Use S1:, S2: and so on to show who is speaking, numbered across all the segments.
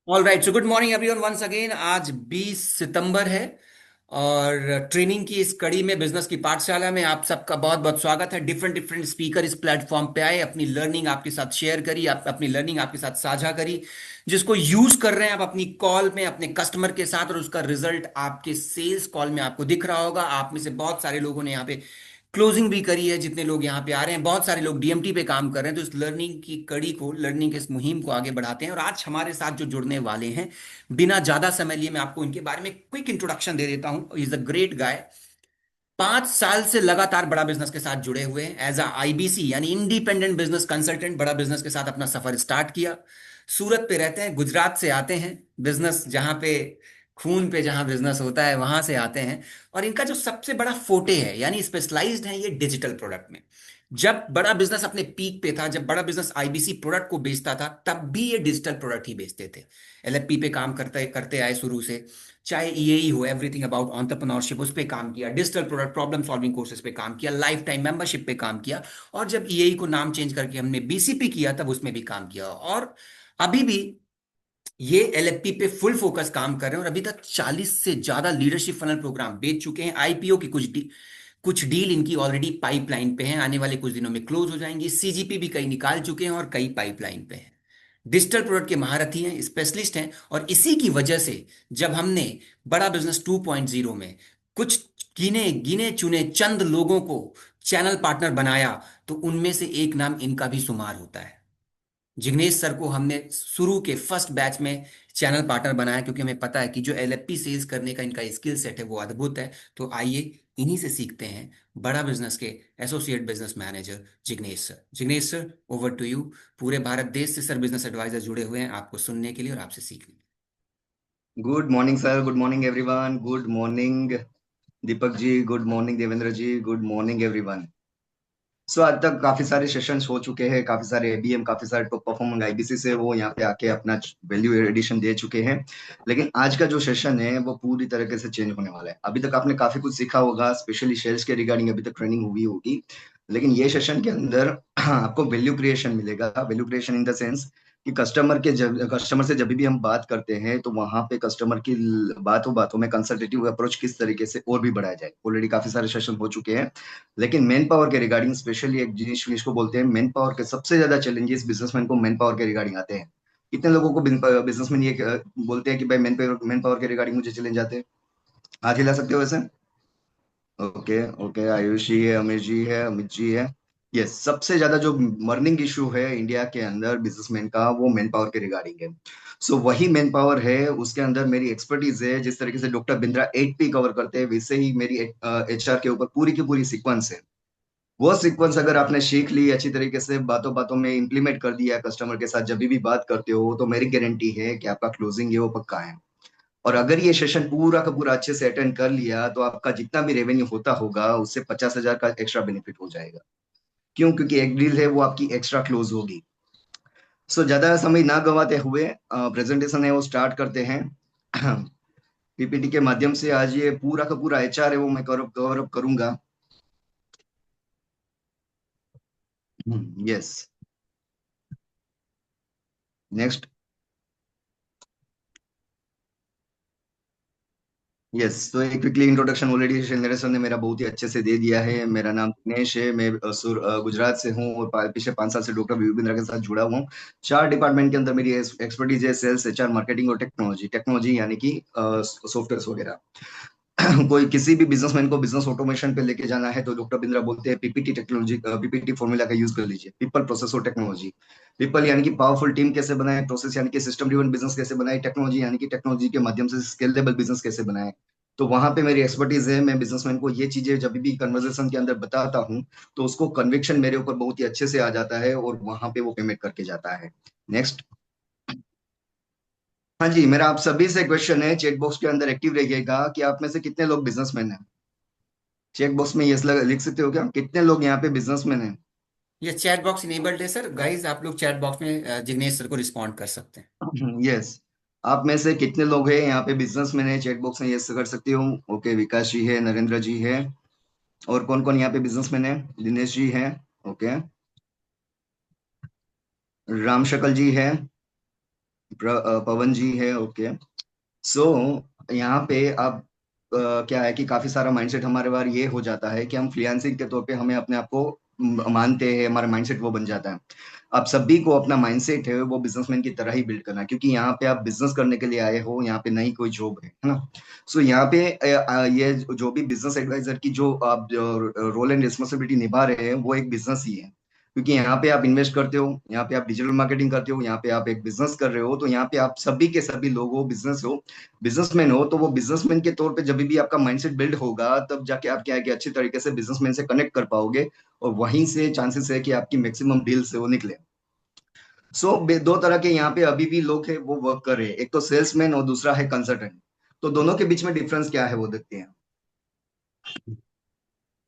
S1: All right, so good morning everyone once again. आज 20 सितंबर है और ट्रेनिंग की इस कड़ी में, बिजनेस की पाठशाला में आप सबका बहुत बहुत स्वागत है। डिफरेंट डिफरेंट स्पीकर इस प्लेटफॉर्म पे आए, अपनी लर्निंग आपके साथ शेयर करी, आप अपनी लर्निंग आपके साथ साझा करी, जिसको यूज कर रहे हैं आप अपनी कॉल में अपने कस्टमर के साथ, और उसका रिजल्ट आपके सेल्स कॉल में आपको दिख रहा होगा। आप में से बहुत सारे लोगों ने यहाँ पे क्लोजिंग भी करी है। जितने लोग यहाँ पे आ रहे हैं, बहुत सारे लोग डीएमटी पे काम कर रहे हैं। तो इस लर्निंग की कड़ी को, लर्निंग के इस मुहिम को आगे बढ़ाते हैं। और आज हमारे साथ जो जुड़ने वाले हैं, बिना ज्यादा समय लिए मैं आपको इनके बारे में क्विक इंट्रोडक्शन दे देता हूं। Is a great guy. 5 साल से लगातार बड़ा बिजनेस के साथ जुड़े हुए हैं। एज अ आईबीसी यानी इंडिपेंडेंट बिजनेस कंसल्टेंट बड़ा बिजनेस के साथ अपना सफर स्टार्ट किया। सूरत पे रहते हैं, गुजरात से आते हैं। बिजनेस जहां पे खून पे जहां बिजनेस होता है वहां से आते हैं। और इनका जो सबसे बड़ा फोटे है, यानी स्पेशलाइज्ड है ये डिजिटल प्रोडक्ट में। जब बड़ा बिजनेस अपने पीक पे था, जब बड़ा बिजनेस आईबीसी प्रोडक्ट को बेचता था, तब भी ये डिजिटल प्रोडक्ट ही बेचते थे। एलएफपी पे काम करते करते आए शुरू से। चाहे ईएई हो, एवरीथिंग अबाउट एंटरप्रेन्योरशिप, उस पे काम किया। Digital product problem solving courses पे काम किया। लाइफ टाइम मेंबरशिप पे काम किया। और जब ईएई को नाम चेंज करके हमने बीसीपी किया, तब उसमें भी काम किया। और अभी भी ये एलएफपी पे फुल फोकस काम कर रहे हैं। और अभी तक 40 से ज्यादा लीडरशिप फनल प्रोग्राम बेच चुके हैं। आईपीओ की कुछ डील इनकी ऑलरेडी पाइपलाइन पे हैं, आने वाले कुछ दिनों में क्लोज हो जाएंगी। सीजीपी भी कई निकाल चुके हैं और कई पाइपलाइन पे हैं। डिजिटल प्रोडक्ट के महारथी हैं, स्पेशलिस्ट हैं। और इसी की वजह से जब हमने बड़ा बिजनेस 2.0 में कुछ गिने गिने चुने चंद लोगों को चैनल पार्टनर बनाया, तो उनमें से एक नाम इनका भी शुमार होता है। जिग्नेश सर को हमने शुरू के फर्स्ट बैच में चैनल पार्टनर बनाया, क्योंकि हमें पता है कि जो एलएफपी सेल्स करने का इनका स्किल सेट है वो अद्भुत है। तो आइए इन्हीं से सीखते हैं। बड़ा बिजनेस के associate business manager Jignesh sir. Jignesh sir, over to you. पूरे भारत देश से सर बिजनेस एडवाइजर जुड़े हुए हैं आपको सुनने के लिए और आपसे सीखने के
S2: good morning sir, good morning everyone, good morning Deepak ji, good morning Devendra ji, good morning everyone. So आज तक काफी सारे सेशंस हो चुके हैं, काफी सारे एबीएम, काफी सारे टॉप परफॉर्मिंग आईबीसी से वो यहाँ पे आके अपना वैल्यू एडिशन दे चुके हैं। लेकिन आज का जो सेशन है वो पूरी तरीके से चेंज होने वाला है। अभी तक आपने काफी कुछ सीखा होगा, स्पेशली सेल्स के रिगार्डिंग अभी तक ट्रेनिंग हुई होगी। लेकिन ये सेशन के अंदर आपको वैल्यू क्रिएशन मिलेगा। Value creation in the sense कि कस्टमर से जब भी हम बात करते हैं तो वहां पे कस्टमर की बातों बातों में कंसल्टेटिव अप्रोच किस तरीके से और भी बढ़ाया जाए। ऑलरेडी काफी सारे सेशन हो चुके हैं। लेकिन मैन पावर के रिगार्डिंग स्पेशली एक जिनिस जिसको बोलते हैं मैन पावर के सबसे ज्यादा चैलेंजेस बिजनेसमैन को मैन पावर के रिगार्डिंग आते हैं। कितने लोगों को बिजनेसमैन ये बोलते हैं कि भाई मैन पावर के रिगार्डिंग मुझे चैलेंज आते हैं? हाथ हिला सकते हो वैसे? ओके ओके, आयुष जी है, अमीर जी है, अमित जी है। यस, सबसे ज्यादा जो मर्निंग इशू है इंडिया के अंदर बिजनेसमैन का वो मैन पावर के रिगार्डिंग है। सो वही मैन पावर है, उसके अंदर मेरी एक्सपर्टीज है। जिस तरीके से डॉक्टर बिंद्रा 8P कवर करते हैं, वैसे ही मेरी एचआर के ऊपर पूरी की पूरी सीक्वेंस है। वो सीक्वेंस अगर आपने सीख ली अच्छी तरीके से, बातों बातों में इंप्लीमेंट कर दिया कस्टमर के साथ, जब भी बात करते हो तो मेरी गारंटी है कि आपका क्लोजिंग है वो पक्का है। और अगर ये सेशन पूरा का पूरा अच्छे से अटेंड कर लिया तो आपका जितना भी रेवेन्यू होता होगा उससे 50,000 का एक्स्ट्रा बेनिफिट हो जाएगा। क्यों? क्योंकि एक डील है वो आपकी एक्स्ट्रा क्लोज होगी। सो ज्यादा समय ना गंवाते हुए प्रेजेंटेशन है वो स्टार्ट करते हैं। पीपीटी के माध्यम से आज ये पूरा का पूरा एचआर है वो मैं कवर अप करूंगा। यस। नेक्स्ट। यस, तो एक quickly introduction already Shailendra sir ने मेरा बहुत ही अच्छे से दे दिया है। मेरा नाम दिनेश है, मैं गुजरात से हूँ और पिछले 5 साल से डॉक्टर वी बिंद्रा के साथ जुड़ा हुआ हूँ। 4 डिपार्टमेंट के अंदर मेरी एक्सपर्टीज है: सेल्स, एचआर, मार्केटिंग और टेक्नोलॉजी। टेक्नोलॉजी यानी कि सॉफ्टवेयर वगैरह। कोई किसी भी बिजनेसमैन को बिजनेस ऑटोमेशन पे लेके जाना है तो डॉक्टर बिंद्रा बोलते हैं पीपीटी टेक्नोलॉजी, पीपीटी फॉर्मूला का यूज कर लीजिए। पीपल, प्रोसेस और टेक्नोलॉजी। पीपल यानी कि पावरफुल टीम कैसे बनाए, प्रोसेस यानी कि सिस्टम ड्रिवन बिजनेस कैसे बनाए, टेक्नोलॉजी यानी कि टेक्नोलॉजी के माध्यम से स्केलेबल बिजनेस कैसे बनाए। तो वहां पे मेरी एक्सपर्टीज है। मैं बिजनेसमैन को ये चीजें जब भी कन्वर्सेशन के अंदर बताता हूँ तो उसको कन्विक्शन मेरे ऊपर बहुत ही अच्छे से आ जाता है और वहां पे वो पेमेंट करके जाता है। नेक्स्ट। हाँ जी, मेरा आप सभी से क्वेश्चन है, चेक बॉक्स के अंदर एक्टिव रहिएगा कि आप में से कितने लोग बिजनेसमैन हैं। चेक बॉक्स में यस लिख सकते हो क्या, कितने लोग यहाँ पे बिजनेसमैन हैं?
S1: लिए। ये चैट बॉक्स इनेबल्ड है सर। गाइज, आप लोग चैट बॉक्स में जिग्नेश सर को रिस्पॉन्ड कर सकते हैं।
S2: यस। आप में से कितने लोग हैं यहाँ पे बिजनेसमैन है? चेक बॉक्स में यस कर सकते हो। ओके, विकास जी है, नरेंद्र जी है। और कौन कौन यहाँ पे बिजनेसमैन है? दिनेश जी है। ओके। राम शकल जी है। पवन जी है, ओके। सो यहाँ पे आप क्या है कि काफी सारा माइंडसेट हमारे बार ये हो जाता है कि हम फ्रीलांसिंग के तौर पे हमें अपने आप को मानते हैं, हमारा माइंडसेट वो बन जाता है। आप सभी को अपना माइंडसेट है वो बिजनेसमैन की तरह ही बिल्ड करना है, क्योंकि यहाँ पे आप बिजनेस करने के लिए आए हो, यहाँ पे नहीं कोई जॉब है ना। सो यहाँ पे ये जो भी बिजनेस एडवाइजर की जो आप रोल एंड रिस्पॉन्सिबिलिटी निभा रहे हैं वो एक बिजनेस ही है, क्योंकि यहाँ पे आप इन्वेस्ट करते हो, यहाँ पे आप डिजिटल मार्केटिंग करते हो, यहाँ पे आप एक बिजनेस कर रहे हो, तो यहाँ पे आप सभी के सभी लोग हो, बिजनेस हो, बिजनेसमैन हो। तो वो बिजनेसमैन के तौर पे जब भी आपका माइंडसेट बिल्ड होगा तब जाके आप क्या है कि अच्छी तरीके से बिजनेसमैन से कनेक्ट कर पाओगे, और वहीं से चांसेस है कि आपकी मैक्सिमम डील से वो निकले। दो तरह के यहाँ पे अभी भी लोग हैं वो वर्क कर रहे हैं, एक तो सेल्समैन और दूसरा है कंसल्टेंट। तो दोनों के बीच में डिफरेंस क्या है वो देखते हैं।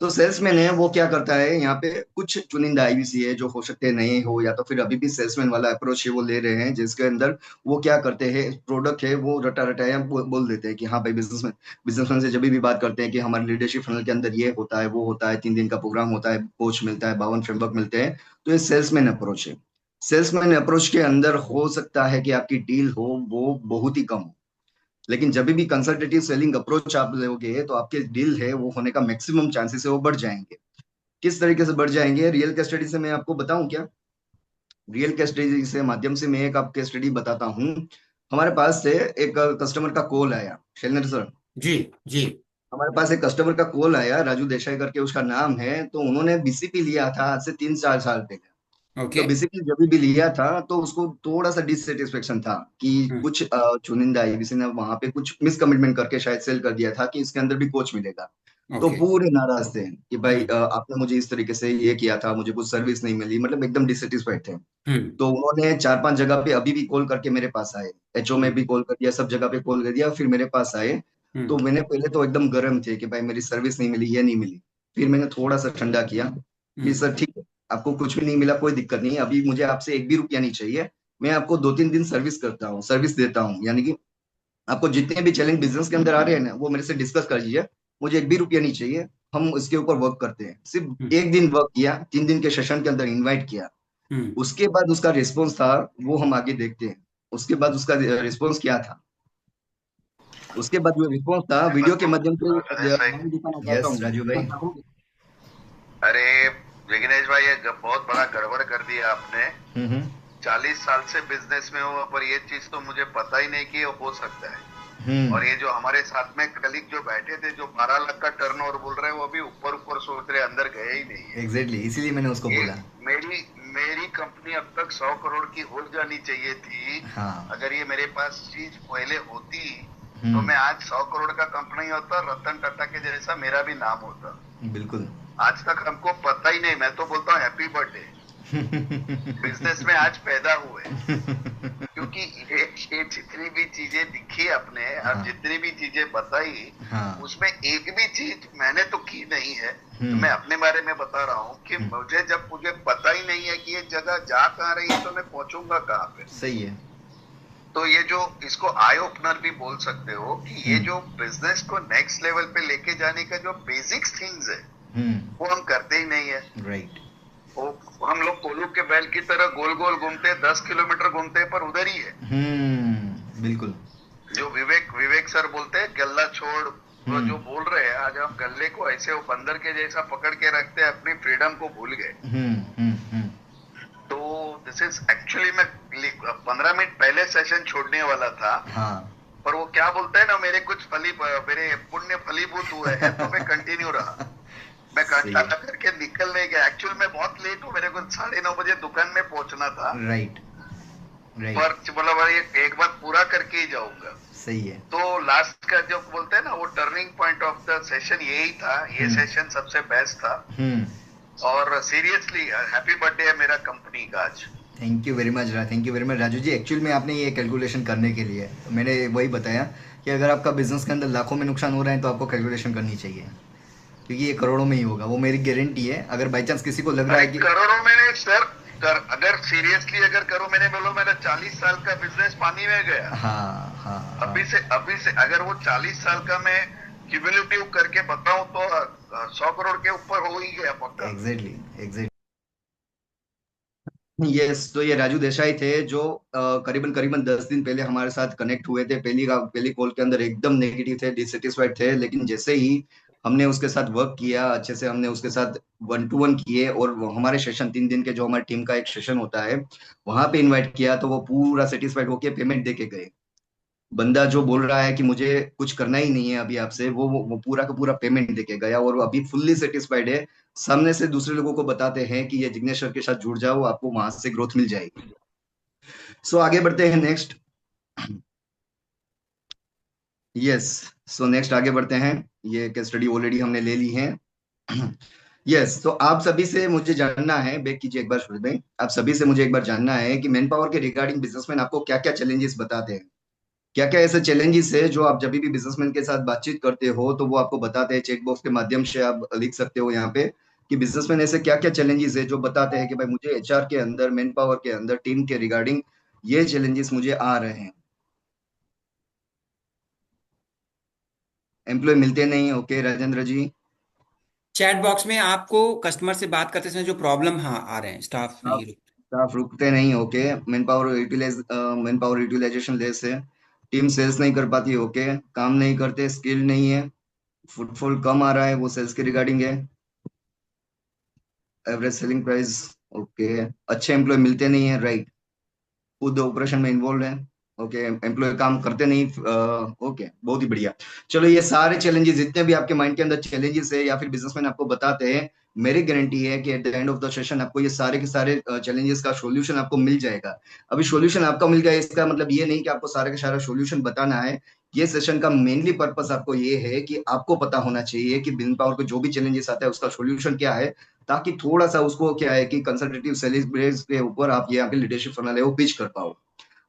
S2: तो सेल्समैन है वो क्या करता है, यहाँ पे कुछ चुनिंदा आईवीसी है जो हो सकते हैं नए हो, या तो फिर अभी भी सेल्समैन वाला अप्रोच है वो ले रहे हैं, जिसके अंदर वो क्या करते हैं, प्रोडक्ट है वो रटा रटाया बोल देते हैं कि हाँ भाई बिजनेसमैन, बिजनेसमैन से जब भी बात करते हैं कि हमारे लीडरशिप फनल के अंदर ये होता है वो होता है, 3 दिन का प्रोग्राम होता है, कोच मिलता है, 52 फ्रेमवर्क मिलते हैं। तो ये सेल्समैन अप्रोच है। सेल्समैन अप्रोच के अंदर हो सकता है कि आपकी डील हो वो बहुत ही कम हो, लेकिन जब भी कंसल्टेटिव सेलिंग अप्रोच आप लोगे तो आपके डील है वो होने का मैक्सिमम चांसेस है वो बढ़ जाएंगे। किस तरीके से बढ़ जाएंगे, रियल केस स्टडी से मैं आपको बताऊं क्या। रियल केस स्टडी से माध्यम से मैं एक आपके स्टडी बताता हूँ। हमारे पास से एक कस्टमर का कॉल आया, शैलेंद्र सर।
S1: जी जी।
S2: हमारे पास एक कस्टमर का कॉल आया, राजू देसाई करके उसका नाम है, तो उन्होंने बीसीपी लिया था आज से 3-4 साल पहले। तो
S1: ओके।
S2: बेसिकली जब भी लिया था तो उसको थोड़ा सा डिससेटिस्फेक्शन था कि
S1: हम्म
S2: कुछ चुनिंदा आईबीसी ने वहां पे कुछ मिसकमिटमेंट करके शायद सेल कर दिया था कि इसके अंदर भी कोच मिलेगा। तो
S1: ओके।
S2: पूरे नाराज थे कि भाई
S1: हम्म
S2: आपने मुझे इस तरीके से ये किया था, मुझे कुछ सर्विस नहीं मिली, मतलब एकदम डिससेटिस्फाइड थे।
S1: हम्म
S2: तो उन्होंने 4-5 जगह पे अभी भी कॉल करके मेरे पास आए, एचओ में
S1: हम्म
S2: भी कॉल कर दिया, सब जगह पे कॉल कर दिया, फिर मेरे पास आए। तो
S1: हम्म
S2: मैंने पहले तो एकदम गर्म थे कि भाई मेरी सर्विस नहीं मिली, ये नहीं मिली। फिर मैंने थोड़ा सा ठंडा किया कि
S1: हम्म
S2: सर ठीक है, आपको कुछ भी नहीं मिला कोई दिक्कत नहीं है, अभी मुझे आपसे एक भी रुपया नहीं चाहिए। मैं आपको 2-3 दिन सर्विस करता हूँ, सर्विस देता हूँ, यानी कि आपको जितने भी चैलेंज बिजनेस के अंदर आ रहे हैं ना वो मेरे से डिस्कस कर लीजिए, मुझे एक भी रुपया नहीं चाहिए। हम इसके ऊपर वर्क करते हैं। सिर्फ
S1: हम्म
S2: एक दिन वर्क किया, 3 दिन के सेशन के अंदर इन्वाइट किया।
S1: हम्म।
S2: उसके बाद उसका रिस्पॉन्स था वो हम आगे देखते हैं। उसके बाद उसका रिस्पॉन्स क्या था, उसके बाद जो रिस्पॉन्स था वीडियो के माध्यम से
S3: गणेश भाई।
S2: मैं दिखाना चाहता हूँ,
S4: यस राजू भाई।
S2: राजू भाई।
S3: अरे विघ्नेश भाई, ये बहुत बड़ा गड़बड़ कर दिया आपने।
S4: हम्म
S3: 40 साल से बिजनेस में हो, पर ये चीज तो मुझे पता ही नहीं कि ये हो सकता है।
S4: हम्म
S3: और ये जो हमारे साथ में कलीग जो बैठे थे जो 12 लाख का टर्नओवर बोल रहे हैं, वो भी ऊपर ऊपर सोच रहे, अंदर गए ही नहीं है।
S4: एग्जैक्टली इसीलिए मैंने उसको
S3: ये
S4: बोला।
S3: मेरी मेरी कंपनी अब तक 100 करोड़ की हो जानी चाहिए थी।
S4: हाँ।
S3: अगर ये मेरे पास चीज पहले होती तो
S4: हम्म
S3: मैं आज 100 करोड़ का कंपनी होता, रतन टाटा के जैसा मेरा भी नाम होता।
S4: बिल्कुल।
S3: आज तक हमको पता ही नहीं। मैं तो बोलता हूँ हैप्पी बर्थडे, बिजनेस में आज पैदा हुए। क्योंकि ये जितनी भी चीजें दिखी अपने और
S4: हाँ
S3: जितनी भी चीजें बताई,
S4: हाँ।
S3: उसमें एक भी चीज मैंने तो की नहीं है। तो मैं
S4: हम्म
S3: अपने बारे में बता रहा हूँ कि मुझे पता ही नहीं है कि ये जगह जा कहाँ रही है, तो मैं पहुंचूंगा कहाँ पे।
S4: सही है।
S3: तो ये जो इसको आई ओपनर भी बोल सकते हो कि ये जो बिजनेस को नेक्स्ट लेवल पे लेके जाने का जो बेसिक्स थिंग्स है वो हम करते ही नहीं है।
S4: राइट।
S3: वो हम लोग कोलू के बैल की तरह गोल गोल घूमते हैं, 10 किलोमीटर घूमते हैं, पर उधर ही है।
S4: बिल्कुल।
S3: जो विवेक विवेक सर बोलते हैं गल्ला छोड़, वो जो
S4: हम्म
S3: बोल रहे हैं, आज हम गल्ले को ऐसे वो बंदर के जैसा पकड़ के रखते हैं, अपनी फ्रीडम को भूल गए।
S4: हम्म।
S3: तो दिस इज एक्चुअली मैं 15 मिनट पहले सेशन छोड़ने वाला था,
S4: हाँ।
S3: पर वो क्या बोलते हैं ना, मेरे पुण्य फलीभूत हुए हैं, तो मैं कंटिन्यू रहा। मैं
S4: सही
S3: घंटा
S4: है।
S3: करके निकल नहीं गया। एक्चुअली मैं बहुत लेट हूँ, मेरे को 9:30 बजे दुकान में पहुंचना था।
S4: Right right.
S3: पर बोला भाई एक बार पूरा करके ही जाऊंगा।
S4: सही है।
S3: तो लास्ट का जो बोलते हैं ना, वो turning point of the session यही था। ये सेशन सबसे बेस्ट था।
S4: हम्म
S3: और सीरियसली हैप्पी बर्थडे है मेरा कंपनी का आज।
S4: Thank you very much. Thank you very much Raju ji. Actual में आपने ये कैलकुलेशन करने के लिए मैंने वही बताया कि अगर आपका बिजनेस के अंदर लाखों में नुकसान हो रहा है तो आपको कैलकुलेशन करनी चाहिए, क्योंकि ये करोड़ों में ही होगा, वो मेरी गारंटी है। अगर बाई चांस किसी को लग रहा है कि
S3: करोड़ों में नहीं सर, अगर सीरियसली अगर करो, मैंने बोलो मेरा 40 साल का बिजनेस पानी में गया।
S4: हाँ हाँ
S3: अभी से अगर वो 40 साल का मैं क्यूमुलेटिव करके बताऊं तो 100 करोड़ के ऊपर हो ही गया पक्का।
S4: Exactly exactly.
S2: यस, तो ये राजू देसाई थे जो करीबन करीबन 10 दिन पहले हमारे साथ कनेक्ट हुए थे। पहली कॉल के अंदर एकदम नेगेटिव थे, डिससेटिस्फाइड थे, लेकिन जैसे ही हमने उसके साथ वर्क किया अच्छे से, हमने उसके साथ 1 to 1 किए, और हमारे सेशन 3 दिन के जो हमारी टीम का एक सेशन होता है वहां पे इनवाइट किया, तो वो पूरा सेटिस्फाइड होके पेमेंट दे के गए। बंदा जो बोल रहा है कि मुझे कुछ करना ही नहीं है अभी आपसे, वो पूरा का पूरा पेमेंट देके गया और वो अभी फुल्ली सेटिस्फाइड है। सामने से दूसरे लोगों को बताते हैं कि ये जिग्नेश सर के साथ जुड़ जाओ, आपको वहां से ग्रोथ मिल जाएगी। सो आगे बढ़ते हैं नेक्स्ट। यस, सो नेक्स्ट आगे बढ़ते हैं। ये केस स्टडी ऑलरेडी हमने ले ली है। यस, तो आप सभी से मुझे जानना है, बैक कीजिए एक बार शुरू में, आप सभी से मुझे एक बार जानना है कि मैन पावर के रिगार्डिंग बिजनेसमैन आपको क्या क्या चैलेंजेस बताते हैं। क्या क्या ऐसे चैलेंजेस है जो आप जब भी बिजनेसमैन के साथ बातचीत करते हो तो वो आपको बताते हैं। चेक बॉक्स के माध्यम से आप लिख सकते हो यहाँ पे कि बिजनेसमैन ऐसे क्या क्या चैलेंजेस है जो बताते हैं कि भाई मुझे एचआर के अंदर, मैन पावर के अंदर, टीम के रिगार्डिंग ये चैलेंजेस मुझे आ रहे हैं। एम्प्लॉय मिलते नहीं, ओके राजेंद्र जी।
S1: चैट बॉक्स में आपको कस्टमर से बात करते समय जो प्रॉब्लम हाँ आ रहे हैं, स्टाफ नहीं
S2: आप
S1: रुक।
S2: स्टाफ रुकते नहीं, okay. Manpower utilisation less है। टीम सेल्स नहीं कर पाती, ओके। काम नहीं करते, स्किल नहीं है। फुटफॉल कम आ रहा है, वो सेल्स के रिगार्डिंग है। Average selling price, okay. अच्छे एम्प्लॉय मिलते नहीं है, राइट। खुद ऑपरेशन में इन्वॉल्व है, ओके। एम्प्लॉय काम करते नहीं, ओके, बहुत ही बढ़िया। चलो, ये सारे चैलेंजेस जितने भी आपके माइंड के अंदर चैलेंजेस है या फिर बिजनेसमैन आपको बताते हैं, मेरी गारंटी है कि at the end of the session आपको ये सारे के सारे चैलेंजेस का सॉल्यूशन आपको मिल जाएगा। अभी सॉल्यूशन आपका मिल गया, इसका मतलब ये नहीं कि आपको सारे का सारा सॉल्यूशन बताना है। ये सेशन का मेनली पर्पस आपको ये है कि आपको पता होना चाहिए कि बिन पावर को जो भी चैलेंजेस आता है उसका सॉल्यूशन क्या है, ताकि थोड़ा सा उसको क्या है कि कंसल्टेटिव सेल्स बेस के ऊपर आप ये यहाँ पे लीडरशिप फनल है वो पिच कर पाओ।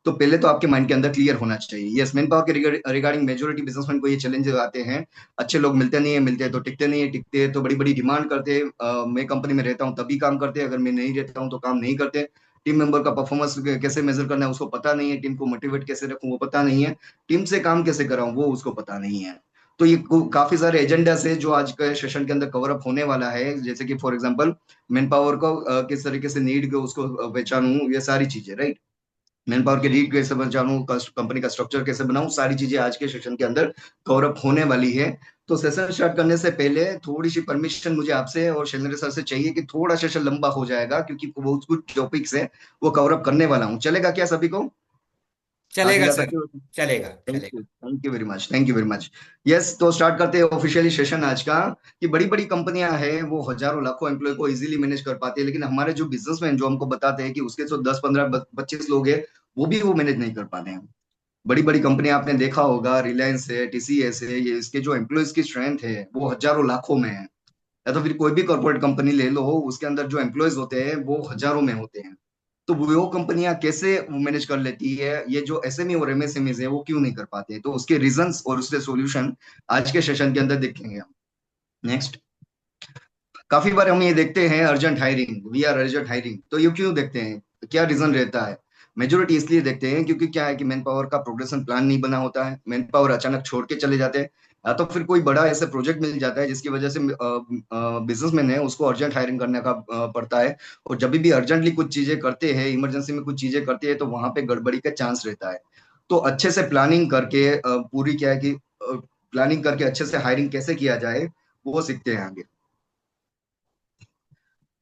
S2: तो पहले तो आपके माइंड के अंदर क्लियर होना चाहिए। यस, मैन पावर के रिगार्डिंग मेजोरिटी बिजनेसमैन को ये चैलेंज आते हैं। अच्छे लोग मिलते नहीं है, मिलते हैं तो टिकते नहीं है, टिकते हैं तो बड़ी बड़ी डिमांड करते हैं। मैं कंपनी में रहता हूँ तभी काम करते हैं, अगर मैं नहीं रहता हूँ तो काम नहीं करते। टीम मेंबर का परफॉर्मेंस कैसे मेजर करना है उसको पता नहीं है, टीम को मोटिवेट कैसे रखूं वो पता नहीं है, टीम से काम कैसे कराऊं वो उसको पता नहीं है। तो ये काफी सारे एजेंडास है जो आज के सेशन के अंदर कवर अप होने वाला है, जैसे कि फॉर एग्जांपल मैन पावर को किस तरीके से नीड को उसको पहचानूं, ये सारी चीजें, राइट। मैन पावर के रीड कैसे पहचानूं, कंपनी का स्ट्रक्चर कैसे बनाऊं, सारी चीजें आज के सेशन के अंदर कवर अप होने वाली है। तो सेशन स्टार्ट करने से पहले थोड़ी सी परमिशन मुझे आपसे और शैलेंद्र सर से चाहिए कि थोड़ा सेशन लंबा हो जाएगा, क्योंकि बहुत कुछ टॉपिक्स है वो कवर अप करने वाला हूँ। चलेगा क्या सभी को? आगे
S1: चलेगा
S2: जा
S1: सर,
S2: सकते हो?
S1: चलेगा
S2: थैंक यू,
S1: चलेगा।
S2: Thank you very much, thank you very much. Yes, तो स्टार्ट करते हैं ऑफिशियली सेशन आज का। कि बड़ी बड़ी कंपनियां हैं वो हजारों लाखों एम्प्लॉय को इजीली मैनेज कर पाती है, लेकिन हमारे जो बिजनेसमैन जो हमको बताते हैं कि उसके जो 10 15 25 लोग हैं वो भी वो मैनेज नहीं कर पाते हैं। बड़ी बड़ी कंपनियां आपने देखा होगा, रिलायंस है, टीसीएस है, ये इसके जो एम्प्लॉयज की स्ट्रेंथ है वो हजारों लाखों में है। या तो फिर कोई भी कॉर्पोरेट कंपनी ले लो, उसके अंदर जो एम्प्लॉयज होते हैं वो हजारों में होते हैं। तो वो कंपनियां कैसे मैनेज कर लेती है, ये जो एसएमई और एमएसएमईज है वो क्यों नहीं कर पाते, तो उसके रीजंस और उसके सॉल्यूशन आज के सेशन के अंदर देखेंगे हम। नेक्स्ट। काफी बार हम ये देखते हैं urgent hiring, we are urgent hiring, तो ये क्यों देखते हैं, क्या रीजन रहता है? मेजोरिटी इसलिए देखते हैं क्योंकि क्या है कि मैन पावर का प्रोग्रेशन प्लान नहीं बना होता है, मैन पावर अचानक छोड़ के चले जाते हैं, या तो फिर कोई बड़ा ऐसा प्रोजेक्ट मिल जाता है जिसकी वजह से बिजनेसमैन है उसको अर्जेंट हायरिंग करने का पड़ता है। और जब भी अर्जेंटली कुछ चीजें करते हैं, इमरजेंसी में कुछ चीजें करते हैं, तो वहां पे गड़बड़ी का चांस रहता है। तो अच्छे से प्लानिंग करके पूरी क्या है कि प्लानिंग करके अच्छे से हायरिंग कैसे किया जाए वो सीखते हैं आगे।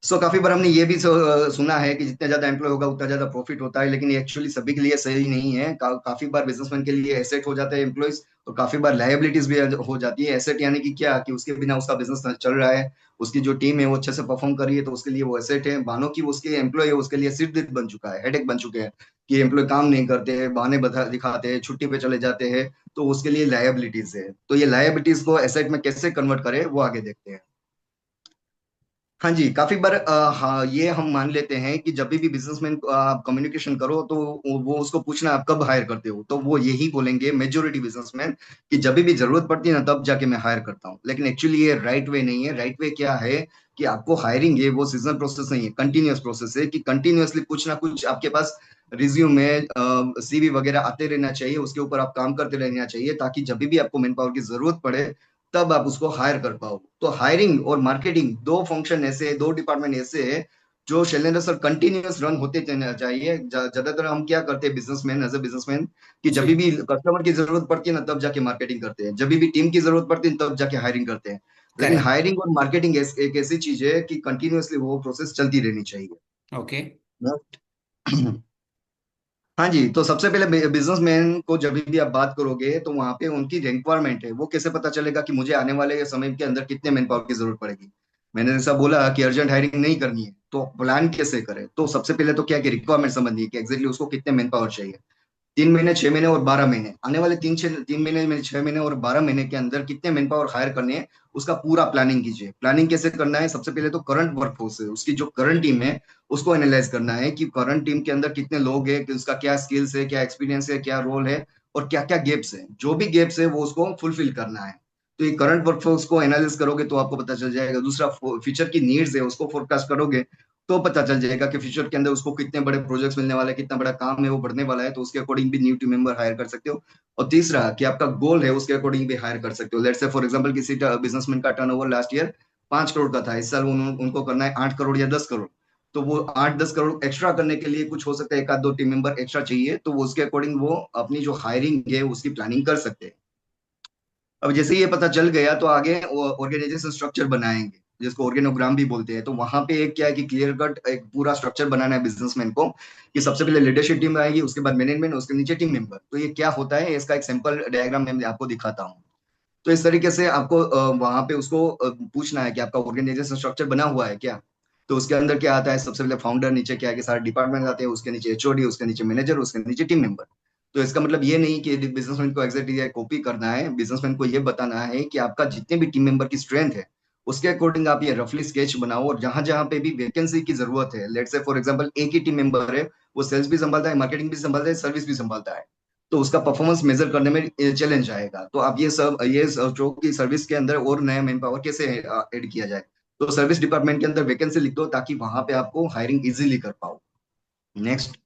S2: काफी बार हमने ये भी सुना है कि जितना ज्यादा एम्प्लॉय होगा उतना ज्यादा प्रॉफिट होता है, लेकिन ये एक्चुअली सभी के लिए सही नहीं है। काफी बार बिजनेसमैन के लिए एसेट हो जाते हैं एम्प्लॉयज, और काफी बार लायबिलिटीज भी हो जाती है। एसेट यानी कि क्या, कि उसके बिना उसका बिजनेस चल रहा है, उसकी जो टीम है वो अच्छे से परफॉर्म कर रही है, तो उसके लिए वो एसेट है। मानो कि उसके एम्प्लॉय है उसके लिए सिर दर्द बन चुका है, हेडेक बन चुके हैं, कि एम्प्लॉय काम नहीं करते हैं, बहाने दिखाते हैं, छुट्टी पे चले जाते हैं, तो उसके लिए लायबिलिटीज है। तो ये लायबिलिटीज को एसेट में कैसे कन्वर्ट करें वो आगे देखते हैं। हाँ जी, काफी बार हाँ, ये हम मान लेते हैं कि जब भी बिजनेसमैन आप कम्युनिकेशन करो तो वो उसको पूछना आप कब हायर करते हो, तो वो यही बोलेंगे मेजोरिटी बिजनेसमैन कि जब भी जरूरत पड़ती है ना तब जाके मैं हायर करता हूँ। लेकिन एक्चुअली ये राइट वे नहीं है। राइट वे क्या है कि आपको हायरिंग है वो सीजनल प्रोसेस नहीं है, कंटिन्यूअस प्रोसेस है, कि कंटिन्यूअसली कुछ ना कुछ आपके पास रिज्यूम में सीवी वगैरह आते रहना चाहिए, उसके ऊपर आप काम करते रहना चाहिए, ताकि जब भी आपको मैन पावर की जरूरत पड़े तब आप उसको हायर कर पाओ। तो हायरिंग और मार्केटिंग दो फंक्शन ऐसे, दो डिपार्टमेंट ऐसे है जो शैलेंद्र सर कंटिन्यूअस रन होते चाहिए। ज्यादातर हम क्या करते हैं बिजनेसमैन, एज अ बिजनेसमैन, कि जब
S1: जी।
S2: भी कस्टमर की जरूरत पड़ती है ना तब जाके मार्केटिंग करते हैं, जब भी टीम की जरूरत पड़ती है तब जाके हायरिंग करते हैं। लेकिन
S1: करेक्ट।
S2: हायरिंग और मार्केटिंग एक ऐसी चीज है कि कंटिन्यूअसली वो प्रोसेस चलती रहनी चाहिए।
S1: ओके।
S2: हाँ जी, तो सबसे पहले बिजनेसमैन को जब भी आप बात करोगे तो वहां पे उनकी रिक्वायरमेंट है, वो कैसे पता चलेगा कि मुझे आने वाले समय के अंदर कितने मैन पावर की जरूरत पड़ेगी। मैंने जैसा बोला कि अर्जेंट हायरिंग नहीं करनी है, तो प्लान कैसे करें? तो सबसे पहले तो क्या है कि रिक्वायरमेंट समझनी है कि एग्जैक्टली उसको कितने मैन पावर चाहिए। 3 महीने, 6 महीने और 12 महीने, आने वाले 3 महीने में, 6 महीने और 12 महीने के अंदर कितने मैन पावर हायर करने हैं, उसका पूरा प्लानिंग कीजिए। प्लानिंग कैसे करना है? सबसे पहले तो करंट वर्कफोर्स है, उसकी जो करंट टीम है उसको एनालाइज करना है कि करंट टीम के अंदर कितने लोग हैं, कि उसका क्या स्किल्स है, क्या एक्सपीरियंस है, क्या रोल है, और क्या क्या गेप्स है। जो भी गेप्स है वो उसको फुलफिल करना है। तो ये करंट वर्कफोर्स को एनालिस करोगे तो आपको पता चल जाएगा। दूसरा, फ्यूचर की नीड्स है उसको फोरकास्ट करोगे तो पता चल जाएगा कि फ्यूचर के अंदर उसको कितने बड़े प्रोजेक्ट्स मिलने वाले हैं, कितना बड़ा काम है वो बढ़ने वाला है, तो उसके अकॉर्डिंग भी न्यू टीम मेंबर हायर कर सकते हो। और तीसरा कि आपका गोल है उसके अकॉर्डिंग भी हायर कर सकते हो। लेट्स से फॉर एग्जांपल किसी बिजनेसमैन का टर्नओवर लास्ट ईयर 5 करोड़ का था, इस साल उनको करना है 8 करोड़ या 10 करोड़। तो वो 8-10 करोड़ एक्स्ट्रा करने के लिए कुछ हो सकता है एक आध दो टीम मेंबर एक्स्ट्रा चाहिए, तो वो उसके अकॉर्डिंग वो अपनी जो हायरिंग है उसकी प्लानिंग कर सकते हैं। अब जैसे ही ये पता चल गया तो आगे ऑर्गेनाइजेशन स्ट्रक्चर बनाएंगे, जिसको ऑर्गेनोग्राम भी बोलते हैं। तो वहां पे एक क्या है कि क्लियर कट एक पूरा स्ट्रक्चर बनाना है बिजनेसमैन को, कि सबसे पहले लीडरशिप टीम आएगी, उसके बाद मैनेजमेंट, उसके नीचे टीम मेंबर। तो ये क्या होता है इसका एक सिंपल डायग्राम मैं आपको दिखाता हूँ। तो इस तरीके से आपको वहां पे उसको पूछना है कि आपका ऑर्गेनाइजेशन स्ट्रक्चर बना हुआ है क्या। तो उसके अंदर क्या आता है? सबसे पहले फाउंडर, नीचे क्या है कि सारे डिपार्टमेंट आते हैं, उसके नीचे एचओडी, उसके नीचे मैनेजर, उसके नीचे टीम मेंबर। तो इसका मतलब ये नहीं कि बिजनेसमैन को एग्जैक्टली कॉपी करना है। बिजनेसमैन को ये बताना है कि आपका जितने भी टीम मेंबर की स्ट्रेंथ है उसके अकॉर्डिंग आप ये रफली स्केच बनाओ, और जहां जहां पे भी वैकेंसी की जरूरत है, लेट्स से फॉर एग्जांपल एक ही टीम मेंबर है, वो सेल्स भी संभालता है, मार्केटिंग भी संभालता है, सर्विस भी संभालता है, तो उसका परफॉर्मेंस मेजर करने में चैलेंज आएगा। तो आप ये सोचो कि सर्विस के अंदर और नया मैन पावर कैसे ऐड किया जाए। तो सर्विस डिपार्टमेंट के अंदर वैकेंसी लिख दो ताकि वहां पे आपको हायरिंग इजीली कर पाओ। नेक्स्ट।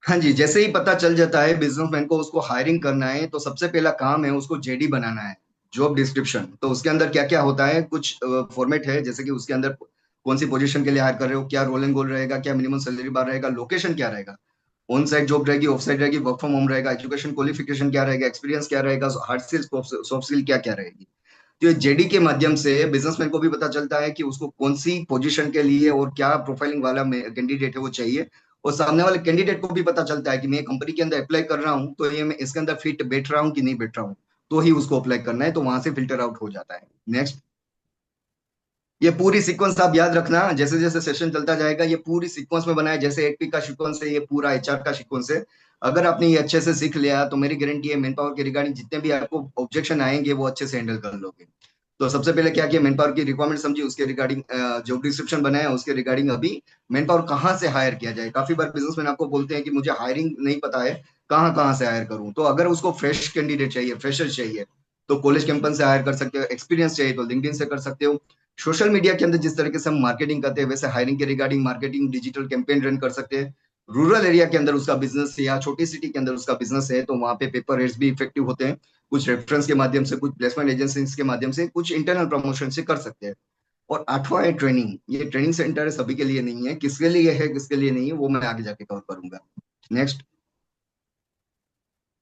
S2: हाँ जी, जैसे ही पता चल जाता है बिजनेसमैन को उसको हायरिंग करना है, तो सबसे पहला काम है उसको जेडी बनाना है, जॉब डिस्क्रिप्शन। तो उसके अंदर क्या क्या होता है, कुछ फॉर्मेट है, जैसे कि उसके अंदर कौन सी पोजीशन के लिए हायर कर रहे हो, क्या रोल एंड गोल रहेगा, क्या मिनिमम सैलरी बार रहेगा, लोकेशन क्या रहेगा, ऑन साइड जॉब रहेगी, ऑफ साइड रहेगी, वर्क फ्रॉम होम रहेगा, एजुकेशन क्वालिफिकेशन क्या रहेगा, एक्सपीरियंस क्या रहेगा, हार्ड स्किल्स सॉफ्ट स्किल क्या क्या रहेगी। तो ये जेडी के माध्यम से बिजनेसमैन को भी पता चलता है कि उसको कौन सी पोजीशन के लिए और क्या प्रोफाइलिंग वाला कैंडिडेट है वो चाहिए। और सामने वाले कैंडिडेट को भी पता चलता है कि मैं कंपनी के अंदर अप्लाई कर रहा हूँ तो ये मैं इसके अंदर फिट बैठ रहा हूँ कि नहीं बैठ रहा हूँ, तो ही उसको अप्लाई करना है। तो वहां से फिल्टर आउट हो जाता है। नेक्स्ट। ये पूरी सीक्वेंस आप याद रखना, जैसे जैसे सेशन चलता जाएगा ये पूरी सीक्वेंस में बना है, जैसे एचपी का सीक्वेंस है ये पूरा एचआर का सीक्वेंस है। अगर आपने ये अच्छे से सीख लिया तो मेरी गारंटी है मैन पावर के रिगार्डिंग जितने भी आपको ऑब्जेक्शन आएंगे वो अच्छे से हैंडल कर लोगे। तो सबसे पहले क्या किया, मैन पावर की रिक्वायरमेंट समझी, उसके रिगार्डिंग जॉब डिस्क्रिप्शन बनाया, उसके रिगार्डिंग अभी मैन पावर कहाँ से हायर किया जाए। काफी बार बिजनेसमैन आपको बोलते हैं कि मुझे हायरिंग नहीं पता है, कहाँ कहाँ से हायर करूँ। तो अगर उसको फ्रेश कैंडिडेट चाहिए, फ्रेशर चाहिए, तो कॉलेज कैंपस से हायर कर सकते हो। एक्सपीरियंस चाहिए तो लिंक्डइन से कर सकते हो। सोशल मीडिया के अंदर जिस तरीके से हम मार्केटिंग करते हैं वैसे हायरिंग के regarding marketing digital campaign run कर सकते हैं। रूरल एरिया के अंदर उसका बिजनेस है या छोटी सिटी के अंदर उसका बिजनेस है तो वहां पे पेपर एड्स भी इफेक्टिव होते हैं। कुछ रेफरेंस के माध्यम से, कुछ प्लेसमेंट एजेंसीज के माध्यम से, कुछ इंटरनल प्रमोशन से कर सकते हैं। और आठवां है ट्रेनिंग। ये ट्रेनिंग सेंटर है, सभी के लिए नहीं है, किसके लिए है किसके लिए नहीं है वो मैं आगे जाके कवर करूंगा। नेक्स्ट।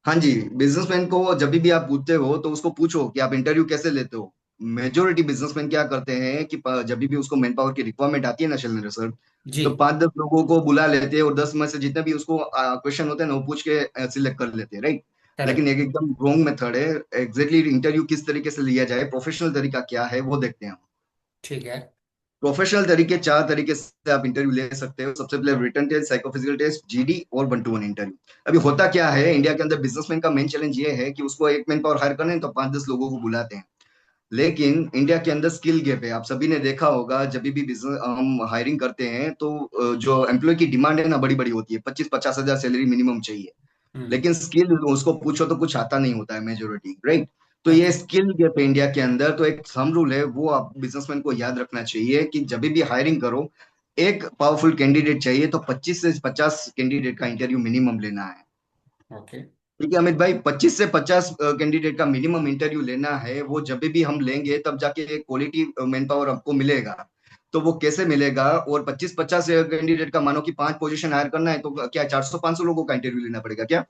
S2: हाँ जी, बिजनेसमैन को जब भी आप पूछते हो तो उसको पूछो कि आप इंटरव्यू कैसे लेते हो। मेजोरिटी बिजनेसमैन क्या करते हैं कि जब भी उसको मैन पावर की रिक्वायरमेंट आती है ना शैलेंद्र सर,
S1: जी।
S2: तो 5-10 लोगों को बुला लेते हैं और 10 में से जितने भी उसको क्वेश्चन होते हैं ना वो पूछ के सिलेक्ट कर लेते हैं, राइट। लेकिन
S1: करेक्ट।
S2: एक एकदम रॉन्ग मेथड है। एग्जैक्टली इंटरव्यू किस तरीके से लिया जाए, प्रोफेशनल तरीका क्या है वो देखते हैं हम।
S1: ठीक है।
S2: प्रोफेशनल तरीके, 4 तरीके से आप इंटरव्यू ले सकते हो। सबसे पहले written test, psychophysical test, GD और 1-to-1 इंटरव्यू। अभी होता क्या है, इंडिया के अंदर बिजनेसमैन का मेन चैलेंज ये है कि उसको एक मैन पावर हायर करना है तो 5-10 लोगों को बुलाते हैं। लेकिन इंडिया के अंदर स्किल गैप है। आप सभी ने देखा होगा जब भी बिजनेस हम हायरिंग करते हैं तो जो एम्प्लॉय की डिमांड है ना बड़ी बड़ी होती है, 25-50 हजार सैलरी मिनिमम चाहिए।
S1: हम्म।
S2: लेकिन स्किल उसको पूछो तो कुछ आता नहीं होता है मेजोरिटी, राइट। तो ये
S1: ओके।
S2: स्किल गैप है इंडिया के अंदर। तो एक थंब रूल है वो आप बिजनेसमैन को याद रखना चाहिए कि जब भी हायरिंग करो एक पावरफुल कैंडिडेट चाहिए तो 25 से 50 कैंडिडेट का इंटरव्यू मिनिमम लेना है।
S1: ओके।
S2: ठीक है अमित भाई, 25 से 50 कैंडिडेट का मिनिमम इंटरव्यू लेना है। वो जब भी हम लेंगे तब जाके क्वालिटी मैन पावर आपको मिलेगा। तो वो कैसे मिलेगा? और 25-50 कैंडिडेट का, मानो कि 5 पोजीशन हायर करना है, तो क्या 400-500 लोगों का इंटरव्यू लेना पड़ेगा क्या?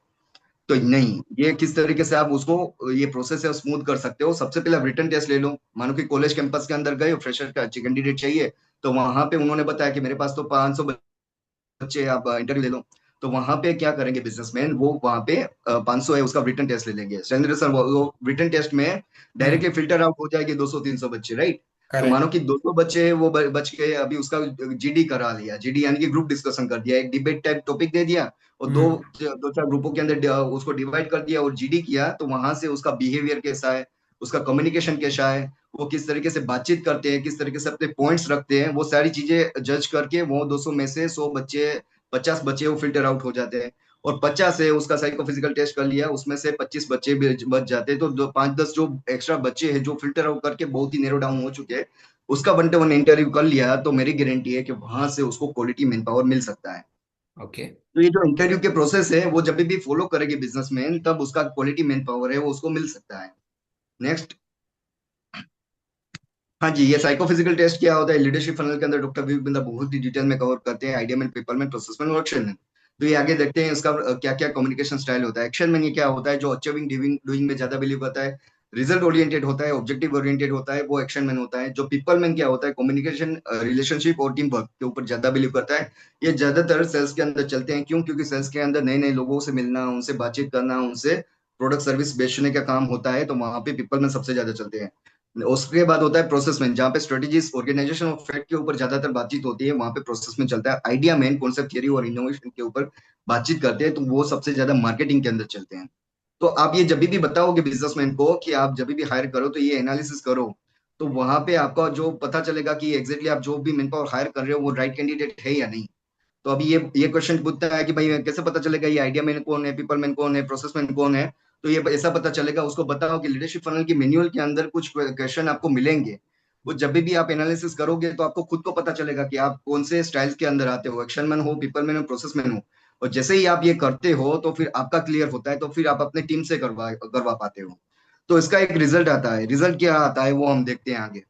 S2: तो नहीं, ये किस तरीके से आप उसको, ये प्रोसेस है स्मूथ कर सकते हो। सबसे पहले रिटन टेस्ट ले लो। मानो कि कॉलेज कैंपस के अंदर गए, फ्रेशर का कैंडिडेट चाहिए, तो वहां पे उन्होंने बताया कि मेरे पास तो 500 बच्चे, आप इंटरव्यू ले लो। तो वहां पे क्या करेंगे बिजनेसमैन, वो वहां पे 500 है उसका रिटन टेस्ट ले लेंगे। सुरेंद्र सर, वो रिटन टेस्ट में
S1: हम्म।
S2: डायरेक्टली फिल्टर आउट हो जाएगी 200-300 बच्चे, राइट? तो मानो
S1: करेक्ट।
S2: कि 200 बच्चे वो बच के, अभी उसका जीडी करा लिया, जीडी यानी कि ग्रुप डिस्कशन कर दिया, एक डिबेट टाइप टॉपिक दे दिया, और दो
S1: हम्म।
S2: दो चार ग्रुपों के अंदर उसको डिवाइड कर दिया और जीडी किया। तो वहां से उसका बिहेवियर कैसा है, उसका कम्युनिकेशन कैसा है, वो किस तरीके से बातचीत करते हैं, किस तरीके से अपने पॉइंट्स रखते हैं, वो सारी चीजें जज करके वो 200 में से 100 बच्चे, 50 बच्चे वो फिल्टर आउट हो जाते हैं। और 50 है उसका साइको फिजिकल टेस्ट कर लिया, उसमें से 25 बच्चे भी बच जाते हैं। तो 5-10 जो एक्स्ट्रा बच्चे हैं जो फिल्टर आउट करके बहुत ही नेरो डाउन हो चुके हैं, उसका 1-to-1 इंटरव्यू कर लिया, तो मेरी गारंटी है कि वहां से उसको क्वालिटी मैन पावर मिल सकता है।
S1: ओके।
S2: तो ये जो इंटरव्यू के प्रोसेस है, वो जब भी फॉलो करेगी बिजनेसमैन, तब उसका क्वालिटी मैन पावर है वो उसको मिल सकता है। नेक्स्ट। हाँ जी, ये साइकोफिजिकल टेस्ट क्या होता है, लीडरशिप फनल के अंदर डॉक्टर विवेक बिंदा बहुत ही डिटेल में कवर करते हैं, idea man, people man, process man और एक्शन मैन। तो ये आगे देखते हैं इसका क्या क्या कम्युनिकेशन स्टाइल होता है। एक्शन मैन ये क्या होता है, जो अचीविंग डूइंग डूइंग में ज्यादा बिलीव करता है, रिजल्ट ओरिएंटेड होता है, ऑब्जेक्टिव ओरिएंटेड होता है, वो एक्शन मैन होता है। जो पीपल मैन क्या होता है, कम्युनिकेशन, रिलेशनशिप और टीम वर्क के ऊपर ज्यादा बिलीव करता है। ये ज्यादातर सेल्स के अंदर चलते हैं। क्यों? क्योंकि सेल्स के अंदर नए नए लोगों से मिलना, उनसे बातचीत करना, उनसे प्रोडक्ट सर्विस बेचने का काम होता है, तो वहां पे पीपल मैन सबसे ज्यादा चलते हैं। उसके बाद होता है प्रोसेस मैन, जहाँ पे स्ट्रेटेजीज, ऑर्गेनाइजेशन और फैक्ट के ऊपर ज्यादातर बातचीत होती है, वहां पे प्रोसेस में चलता है। आइडिया मैन कॉन्सेप्ट थियरी और इनोवेशन के ऊपर बातचीत करते हैं, तो वो सबसे ज्यादा मार्केटिंग के अंदर चलते हैं। तो आप ये जब भी बताओगे बिजनेसमैन को कि आप जब भी हायर करो तो ये एनालिसिस करो, तो वहां पे आपका जो पता चलेगा कि एग्जैक्टली आप जो भी मैन पावर हायर कर रहे हो वो राइट कैंडिडेट है या नहीं। तो अभी ये क्वेश्चन पूछता है कि भाई कैसे पता चलेगा ये आइडिया मैन कौन है, पीपल मैन कौन है, प्रोसेस मैन कौन है? तो ये ऐसा पता चलेगा, उसको बताओ कि लीडरशिप फनल की मैनुअल के अंदर कुछ क्वेश्चन आपको मिलेंगे। वो जब भी आप एनालिसिस करोगे तो आपको खुद को पता चलेगा कि आप कौन से स्टाइल्स के अंदर आते हो, एक्शन मैन हो, पीपल मैन हो, प्रोसेस मैन हो। और जैसे ही आप ये करते हो तो फिर आपका क्लियर होता है, तो फिर आप अपने टीम से करवा करवा पाते हो। तो इसका एक रिजल्ट आता है। रिजल्ट क्या आता है वो हम देखते हैं आगे।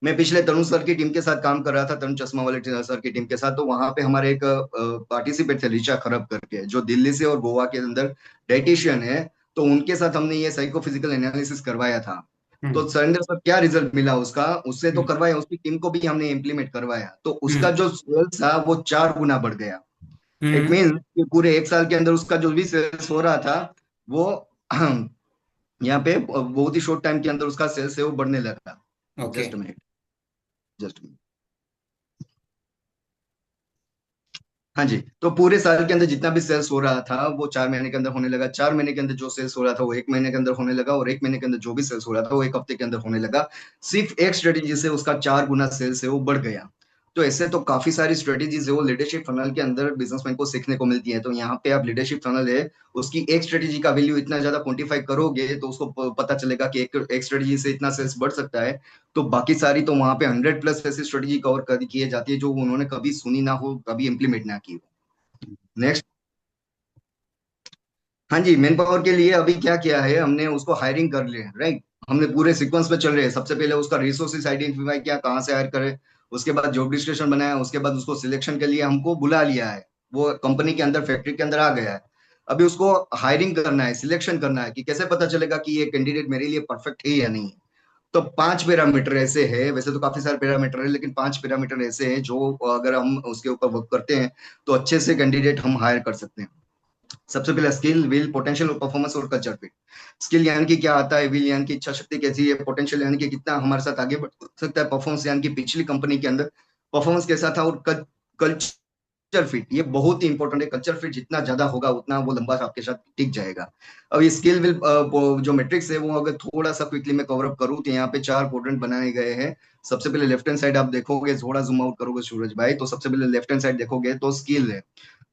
S2: मैं पिछले तरुण सर की टीम के साथ काम कर रहा था, तरुण चश्मा वाले सर की टीम के साथ। तो वहां पे हमारे एक पार्टिसिपेट थे, ऋचा खरब करके, जो दिल्ली से और गोवा के अंदर डाइटिशियन है। तो उनके साथ हमने ये साइको फिजिकल एनालिसिस करवाया था। तो
S1: हम्म।
S2: सरेंद्र सर क्या रिजल्ट मिला उसका, उससे तो
S1: हम्म।
S2: करवाया, उसकी टीम को भी हमने इम्प्लीमेंट करवाया, तो उसका
S1: हम्म।
S2: जो सेल्स था वो 4 गुना बढ़ गया। It
S1: hmm.
S2: मीन पूरे 1 साल के अंदर उसका जो भी सेल्स हो रहा था, वो यहाँ पे बहुत ही शॉर्ट टाइम के अंदर उसका सेल्स है वो बढ़ने लगा।
S1: ओके।
S2: Just minute, just. हाँ जी, तो पूरे साल के अंदर जितना भी सेल्स हो रहा था वो 4 महीने के अंदर होने लगा। 4 महीने के अंदर जो सेल्स हो रहा था वो 1 महीने के अंदर होने लगा, और 1 महीने के अंदर जो भी सेल्स हो रहा था वो 1 हफ्ते के अंदर होने लगा। सिर्फ एक स्ट्रेटेजी से उसका 4 गुना सेल्स है वो बढ़ गया। तो ऐसे तो काफी सारी स्ट्रेटेजीज है वो लीडरशिप फनल के अंदर बिजनेसमैन को सीखने को मिलती है। तो यहाँ पे आप लीडरशिप फनल है, उसकी एक स्ट्रेटेजी का वैल्यू इतना ज्यादा क्वांटिफाई करोगे तो उसको पता चलेगा कि एक स्ट्रेटेजी से इतना सेल्स बढ़ सकता है। तो बाकी सारी तो वहां पे 100+ ऐसी स्ट्रेटेजी कवर कर किए जाती है जो उन्होंने कभी सुनी ना हो, कभी इंप्लीमेंट ना की हो। नेक्स्ट। हाँ जी, मैन पावर के लिए अभी क्या किया है हमने, उसको हायरिंग कर लिया, राइट? हमने पूरे सीक्वेंस पे चल रहे हैं। सबसे पहले उसका रिसोर्सेस आइडेंटिफाई किया, कहाँ से हायर करे। उसके बाद जॉब डिस्क्रिप्शन बनाया, उसके बाद उसको सिलेक्शन के लिए हमको बुला लिया है, वो कंपनी के अंदर, फैक्ट्री के अंदर आ गया है। अभी उसको हायरिंग करना है, सिलेक्शन करना है कि कैसे पता चलेगा कि ये कैंडिडेट मेरे लिए परफेक्ट है या नहीं। तो 5 पैरामीटर ऐसे है, वैसे तो काफी सारे पैरामीटर है, लेकिन 5 पैरामीटर ऐसे हैं जो अगर हम उसके ऊपर वर्क करते हैं तो अच्छे से कैंडिडेट हम हायर कर सकते हैं। सबसे पहले स्किल, विल, पोटेंशियल और परफॉर्मेंस और कल्चर फिट। स्किल यानी कि क्या आता है, विल यानी कि इच्छा शक्ति कैसी है, पोटेंशियल यानी कि कितना हमारे साथ आगे बढ़ सकता है, परफॉर्मेंस यानी कि पिछली कंपनी के अंदर परफॉर्मेंस कैसा था, और कल्चर फिट ये बहुत ही इंपॉर्टेंट है। कल्चर फिट जितना ज्यादा होगा उतना वो लंबा आपके साथ टिक जाएगा। अब ये स्किल विल जो मैट्रिक्स है वो अगर थोड़ा सा क्विकली मैं कवर अप करूँ तो यहाँ पे 4 क्वाड्रेंट बनाए गए हैं। सबसे पहले लेफ्ट हैंड साइड आप देखोगे, थोड़ा जूम आउट करोगे सूरज भाई, तो सबसे पहले लेफ्ट हैंड साइड देखोगे तो स्किल है,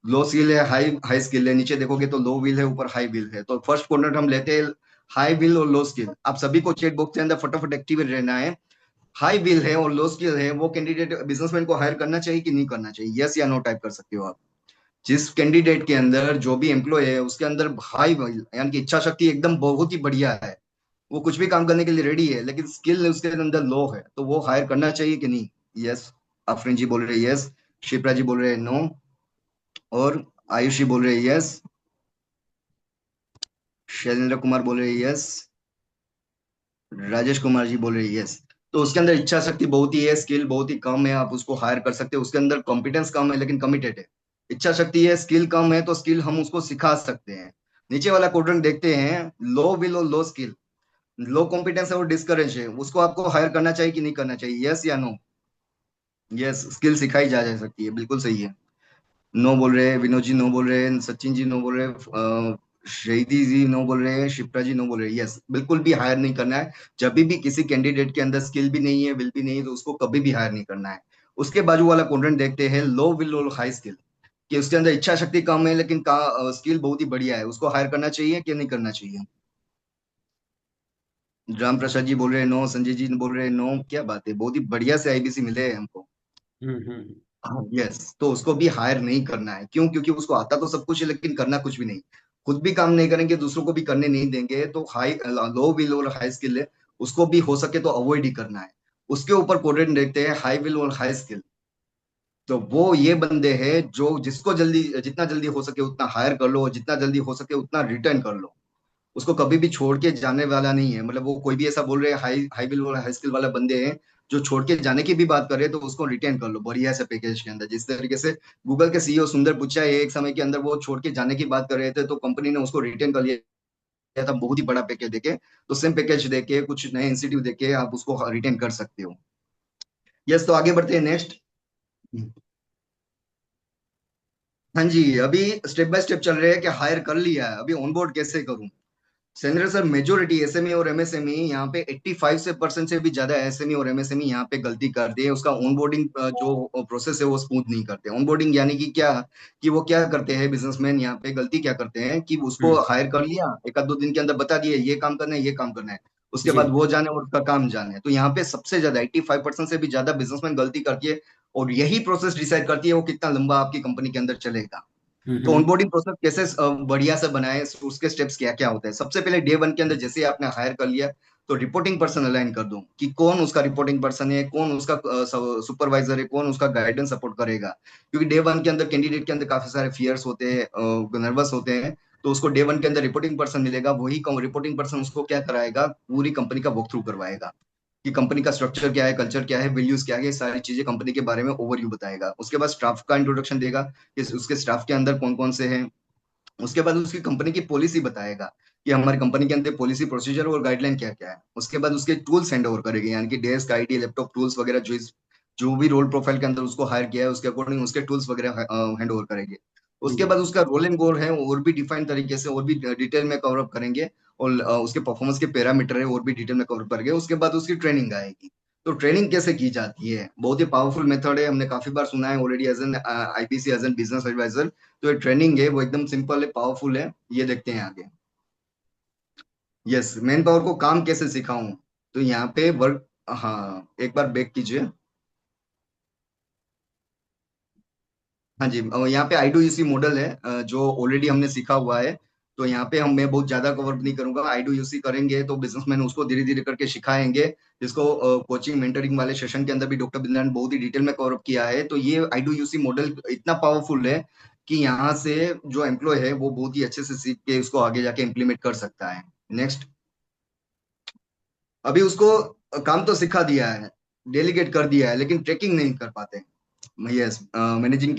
S2: लो स्किल है, हाई हाई स्किल है। नीचे देखोगे तो लो विल है, ऊपर हाई विल है। तो फर्स्ट क्वाड्रेंट हम लेते हैं हाई विल और लो स्किल। आप सभी को चेट बॉक्स के अंदर फटाफट एक्टिव रहना है। हाई विल है और लो स्किल है, वो कैंडिडेट बिजनेसमैन को हायर करना चाहिए कि नहीं करना चाहिए? यस या नो टाइप कर सकते हो आप। जिस कैंडिडेट के अंदर, जो भी एम्प्लॉय है उसके अंदर हाई विल यानी कि इच्छा शक्ति एकदम बहुत ही बढ़िया है, वो कुछ भी काम करने के लिए रेडी है, लेकिन स्किल उसके अंदर लो है, तो वो हायर करना चाहिए कि नहीं? यस। अफरीन जी बोल रहे हैं यस। शिप्रा जी बोल रहे हैं नो। और आयुषी बोल रहे हैं यस। शैलेंद्र कुमार बोल रहे हैं यस। राजेश कुमार जी बोल रहे हैं यस। तो उसके अंदर इच्छा शक्ति बहुत ही है, स्किल बहुत ही कम है, आप उसको हायर कर सकते हो। उसके अंदर कॉम्पिटेंस कम है लेकिन कमिटेड है। इच्छा शक्ति है, स्किल कम है, तो स्किल हम उसको सिखा सकते हैं। नीचे वाला क्वाड्रेंट देखते हैं, लो विल और लो स्किल। लो कॉम्पिटेंस है और डिस्करेज है, उसको आपको हायर करना चाहिए कि नहीं करना चाहिए, यस या नो? यस, स्किल सिखाई जा सकती है, बिल्कुल सही है। नो बोल रहे हैं विनोद जी, नो बोल रहे हैं सचिन जी, नो बोल रहे हैं शहीदी जी, नो बोल रहे हैं शिप्रा जी, नो बोल रहे हैं यस। बिल्कुल भी हायर नहीं करना है। जब भी किसी कैंडिडेट के अंदर स्किल भी नहीं है, विल भी नहीं है, तो उसको कभी भी हायर नहीं करना है। उसके बाजू वाला क्वाड्रेंट देखते हैं, लो विल और हाई स्किल। कि उसके अंदर इच्छा शक्ति कम है लेकिन स्किल बहुत ही बढ़िया है, उसको हायर करना चाहिए कि नहीं करना चाहिए? राम प्रसाद जी बोल रहे हैं नो। संजय जी बोल रहे हैं नो। क्या बात है, बहुत ही बढ़िया से आईबीसी मिले हैं हमको।
S1: हम्म।
S2: हाँ यस, तो उसको भी हायर नहीं करना है। क्यों? क्योंकि उसको आता तो सब कुछ है लेकिन करना कुछ भी नहीं। खुद भी काम नहीं करेंगे, दूसरों को भी करने नहीं देंगे, तो हाई लो विल और हाई स्किल है, उसको भी हो सके तो अवॉइड ही करना है। उसके ऊपर कोडेड देखते हैं, हाई विल और हाई स्किल। तो वो ये बंदे हैं जो जिसको जल्दी, जितना जल्दी हो सके उतना हायर कर लो, जितना जल्दी हो सके उतना रिटर्न कर लो। उसको कभी भी छोड़ के जाने वाला नहीं है। मतलब वो कोई भी ऐसा बोल रहे हैं हाई हाई बिल वाला हाई स्किल वाला बंदे हैं जो छोड़ के जाने की भी बात कर रहे हैं, तो उसको रिटेन कर लो बढ़िया से पैकेज के अंदर। जिस तरीके से गूगल के सीईओ सुंदर पिचाई एक समय के अंदर वो छोड़ के जाने की बात कर रहे थे, तो कंपनी ने उसको रिटेन कर लिया था बहुत ही बड़ा पैकेज देके। तो सेम पैकेज देके, कुछ नए इंस्टीट्यूट देके आप उसको रिटेन कर सकते हो। यस, तो आगे बढ़ते हैं नेक्स्ट। हाँ जी, अभी स्टेप बाय स्टेप चल रहे हैं कि हायर कर लिया है, अभी ऑनबोर्ड कैसे करूं। सेंद्र सर, मेजोरिटी एसएमई और एमएसएमई यहाँ पे 85 से परसेंट से भी ज्यादा एसएमई और एमएसएमई यहाँ पे गलती करते हैं। उसका ऑनबोर्डिंग जो प्रोसेस है वो स्मूथ नहीं करते। ऑनबोर्डिंग यानी कि क्या, कि वो क्या करते हैं बिजनेसमैन, यहाँ पे गलती क्या करते हैं कि उसको
S1: हम्म।
S2: हायर कर लिया, एक आध दो दिन के अंदर बता दिए ये काम करना है, ये काम करना है, उसके
S1: जी।
S2: बाद वो जाने और उसका काम जाने। तो यहाँ पे सबसे ज्यादा 85% से भी ज्यादा बिजनेसमैन गलती करती है। और यही प्रोसेस डिसाइड करती है वो कितना लंबा आपकी कंपनी के अंदर चलेगा। तो
S1: हम्म।
S2: ऑनबोर्डिंग प्रोसेस कैसे बढ़िया से बनाए, उसके स्टेप्स क्या क्या होते हैं। सबसे पहले डे वन के अंदर जैसे ही आपने हायर कर लिया, तो रिपोर्टिंग पर्सन अलाइन कर दो कि कौन उसका रिपोर्टिंग पर्सन है, कौन उसका सुपरवाइजर है, कौन उसका गाइडेंस सपोर्ट करेगा। क्योंकि डे वन के अंदर कैंडिडेट के अंदर काफी सारे फियर्स होते हैं, नर्वस होते हैं। तो उसको डे वन के अंदर रिपोर्टिंग पर्सन मिलेगा, वही रिपोर्टिंग पर्सन उसको क्या कराएगा, पूरी कंपनी का वॉक थ्रू करवाएगा कि कंपनी का स्ट्रक्चर क्या है, कल्चर क्या है, वैल्यूज क्या है, ये सारी चीजें कंपनी के बारे में ओवरव्यू बताएगा। उसके बाद स्टाफ का इंट्रोडक्शन देगा कि उसके स्टाफ के अंदर कौन कौन से हैं। उसके बाद उसकी कंपनी की पॉलिसी बताएगा कि हमारी कंपनी के अंदर पॉलिसी, प्रोसीजर और गाइडलाइन क्या क्या है। उसके बाद उसके टूल्स हैंड ओवर करेगी, यानी कि डेस्क, आईटी, लैपटॉप, टूल्स वगैरह, जो भी रोल प्रोफाइल के अंदर उसको हायर किया है उसके अकॉर्डिंग उसके टूल्स वगैरह हैंड ओवर करेंगे। उसके
S1: जी।
S2: बाद उसका रोल एंड गोल है और भी डिफाइन तरीके से और भी डिटेल में कवर अप करेंगे। और उसके परफॉर्मेंस के पैरामीटर है और भी डिटेल में कवर अप करेंगे। उसके बाद उसकी ट्रेनिंग आएगी। तो ट्रेनिंग कैसे की जाती है, बहुत ही पावरफुल मेथड है, हमने काफी बार सुना है already as an IPC, as an business advisor. तो ये ट्रेनिंग है वो एकदम सिंपल है, पावरफुल है। ये देखते हैं आगे। यस, मैन पावर को काम कैसे सिखाऊं। तो यहाँ पे वर्क, हाँ एक बार बैक कीजिए। हाँ जी, यहाँ पे आई डू यूसी मॉडल है, जो ऑलरेडी हमने सीखा हुआ है। तो यहाँ पे हम, मैं बहुत ज्यादा कवर नहीं करूंगा। आई डू यूसी करेंगे तो बिजनेसमैन उसको धीरे धीरे करके सिखाएंगे, जिसको कोचिंग मेंटरिंग वाले सेशन के अंदर भी डॉक्टर बिंद्रा ने बहुत ही डिटेल में कवर अप किया है। तो ये आई डू यूसी मॉडल इतना पावरफुल है कि यहाँ से जो एम्प्लॉय है वो बहुत ही अच्छे से सीख के उसको आगे जाके इम्प्लीमेंट कर सकता है। नेक्स्ट। अभी उसको काम तो सिखा दिया है, डेलीगेट कर दिया है, लेकिन ट्रैकिंग नहीं कर पाते। Yes, managing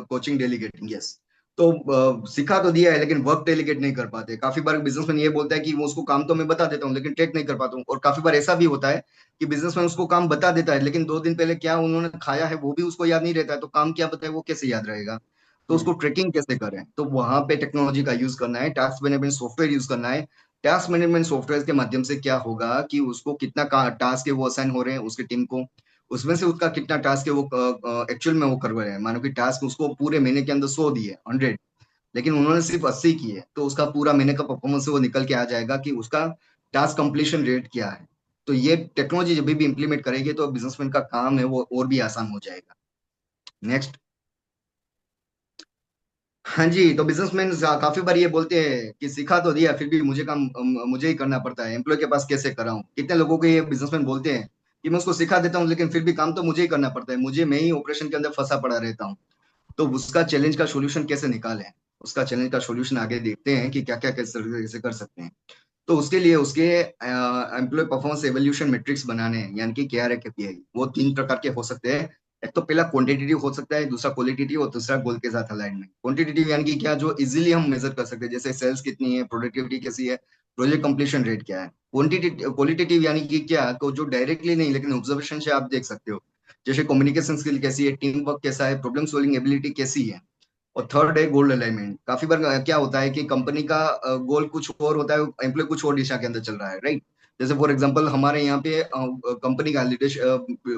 S2: coaching delegating, yes. तो सिखा तो दिया है लेकिन वर्क डेलीगेट नहीं कर पाते। काफी बार बिजनेसमैन ये बोलता है कि वो उसको काम तो मैं बता देता हूँ लेकिन ट्रैक नहीं कर पाता हूँ। और काफी बार ऐसा भी होता है कि बिजनेसमैन उसको काम बता देता है लेकिन 2 दिन पहले क्या उन्होंने खाया है वो भी उसको याद नहीं रहता है, तो काम क्या बताए वो कैसे याद रहेगा। तो उसको
S1: हम्म।
S2: ट्रैकिंग कैसे करें, तो वहां पे टेक्नोलॉजी का यूज करना है, टास्क मैनेजमेंट सॉफ्टवेयर यूज करना है। टास्क मैनेजमेंट सॉफ्टवेयर के माध्यम से क्या होगा कि उसको कितना टास्क है वो असाइन हो रहे हैं उसकी टीम को, उसमें से उसका कितना टास्क है वो एक्चुअल में वो कर रहे हैं। मानो कि टास्क उसको पूरे महीने के अंदर 100 दिए, 100, लेकिन उन्होंने सिर्फ 80 किए, तो उसका पूरा महीने का परफॉर्मेंस वो निकल के आ जाएगा कि उसका टास्क कंप्लीशन रेट क्या है। तो ये टेक्नोलॉजी जब भी इम्प्लीमेंट करेगी तो बिजनेसमैन का काम है वो और भी आसान हो जाएगा। नेक्स्ट। हाँ जी, तो बिजनेसमैन काफी बार ये बोलते हैं कि सिखा तो दिया फिर भी मुझे काम मुझे ही करना पड़ता है, एम्प्लॉय के पास कैसे कराऊं। कितने लोगों को ये बिजनेसमैन बोलते हैं कि मैं उसको सिखा देता हूँ, लेकिन फिर भी काम तो मुझे ही करना पड़ता है, मुझे, मैं ही ऑपरेशन के अंदर फंसा पड़ा रहता हूँ। तो उसका चैलेंज का सॉल्यूशन कैसे निकालें, उसका चैलेंज का सॉल्यूशन आगे देखते हैं कि क्या क्या कैसे कैसे कर सकते हैं। तो उसके लिए उसके एम्प्लॉय परफॉर्मेंस एवोल्यूशन मैट्रिक्स बनाने हैं, यानी कि KRA KPI। वो 3 प्रकार के हो सकते हैं। एक तो पहला क्वांटिटेटिव हो सकता है, दूसरा क्वालिटेटिव और तीसरा गोल के साथ अलाइनमेंट। क्वांटिटेटिव यानी कि क्या, जो इजीली हम मेजर कर सकते हैं, जैसे सेल्स कितनी है, प्रोडक्टिविटी कैसी है, प्रोजेक्ट कंप्लीशन रेट क्या है। क्वांटिटेटिव क्वालिटेटिव यानी कि क्या, को जो डायरेक्टली नहीं लेकिन ऑब्जर्वेशन से आप देख सकते हो, जैसे कम्युनिकेशन स्किल कैसी है, टीम वर्क कैसा है, प्रॉब्लम सॉल्विंग एबिलिटी कैसी है। और थर्ड है गोल अलाइनमेंट। काफी बार क्या होता है कि कंपनी का गोल कुछ और होता है, एम्प्लॉय कुछ और दिशा के अंदर चल रहा है, राइट। जैसे फॉर एग्जांपल हमारे यहाँ पे कंपनी का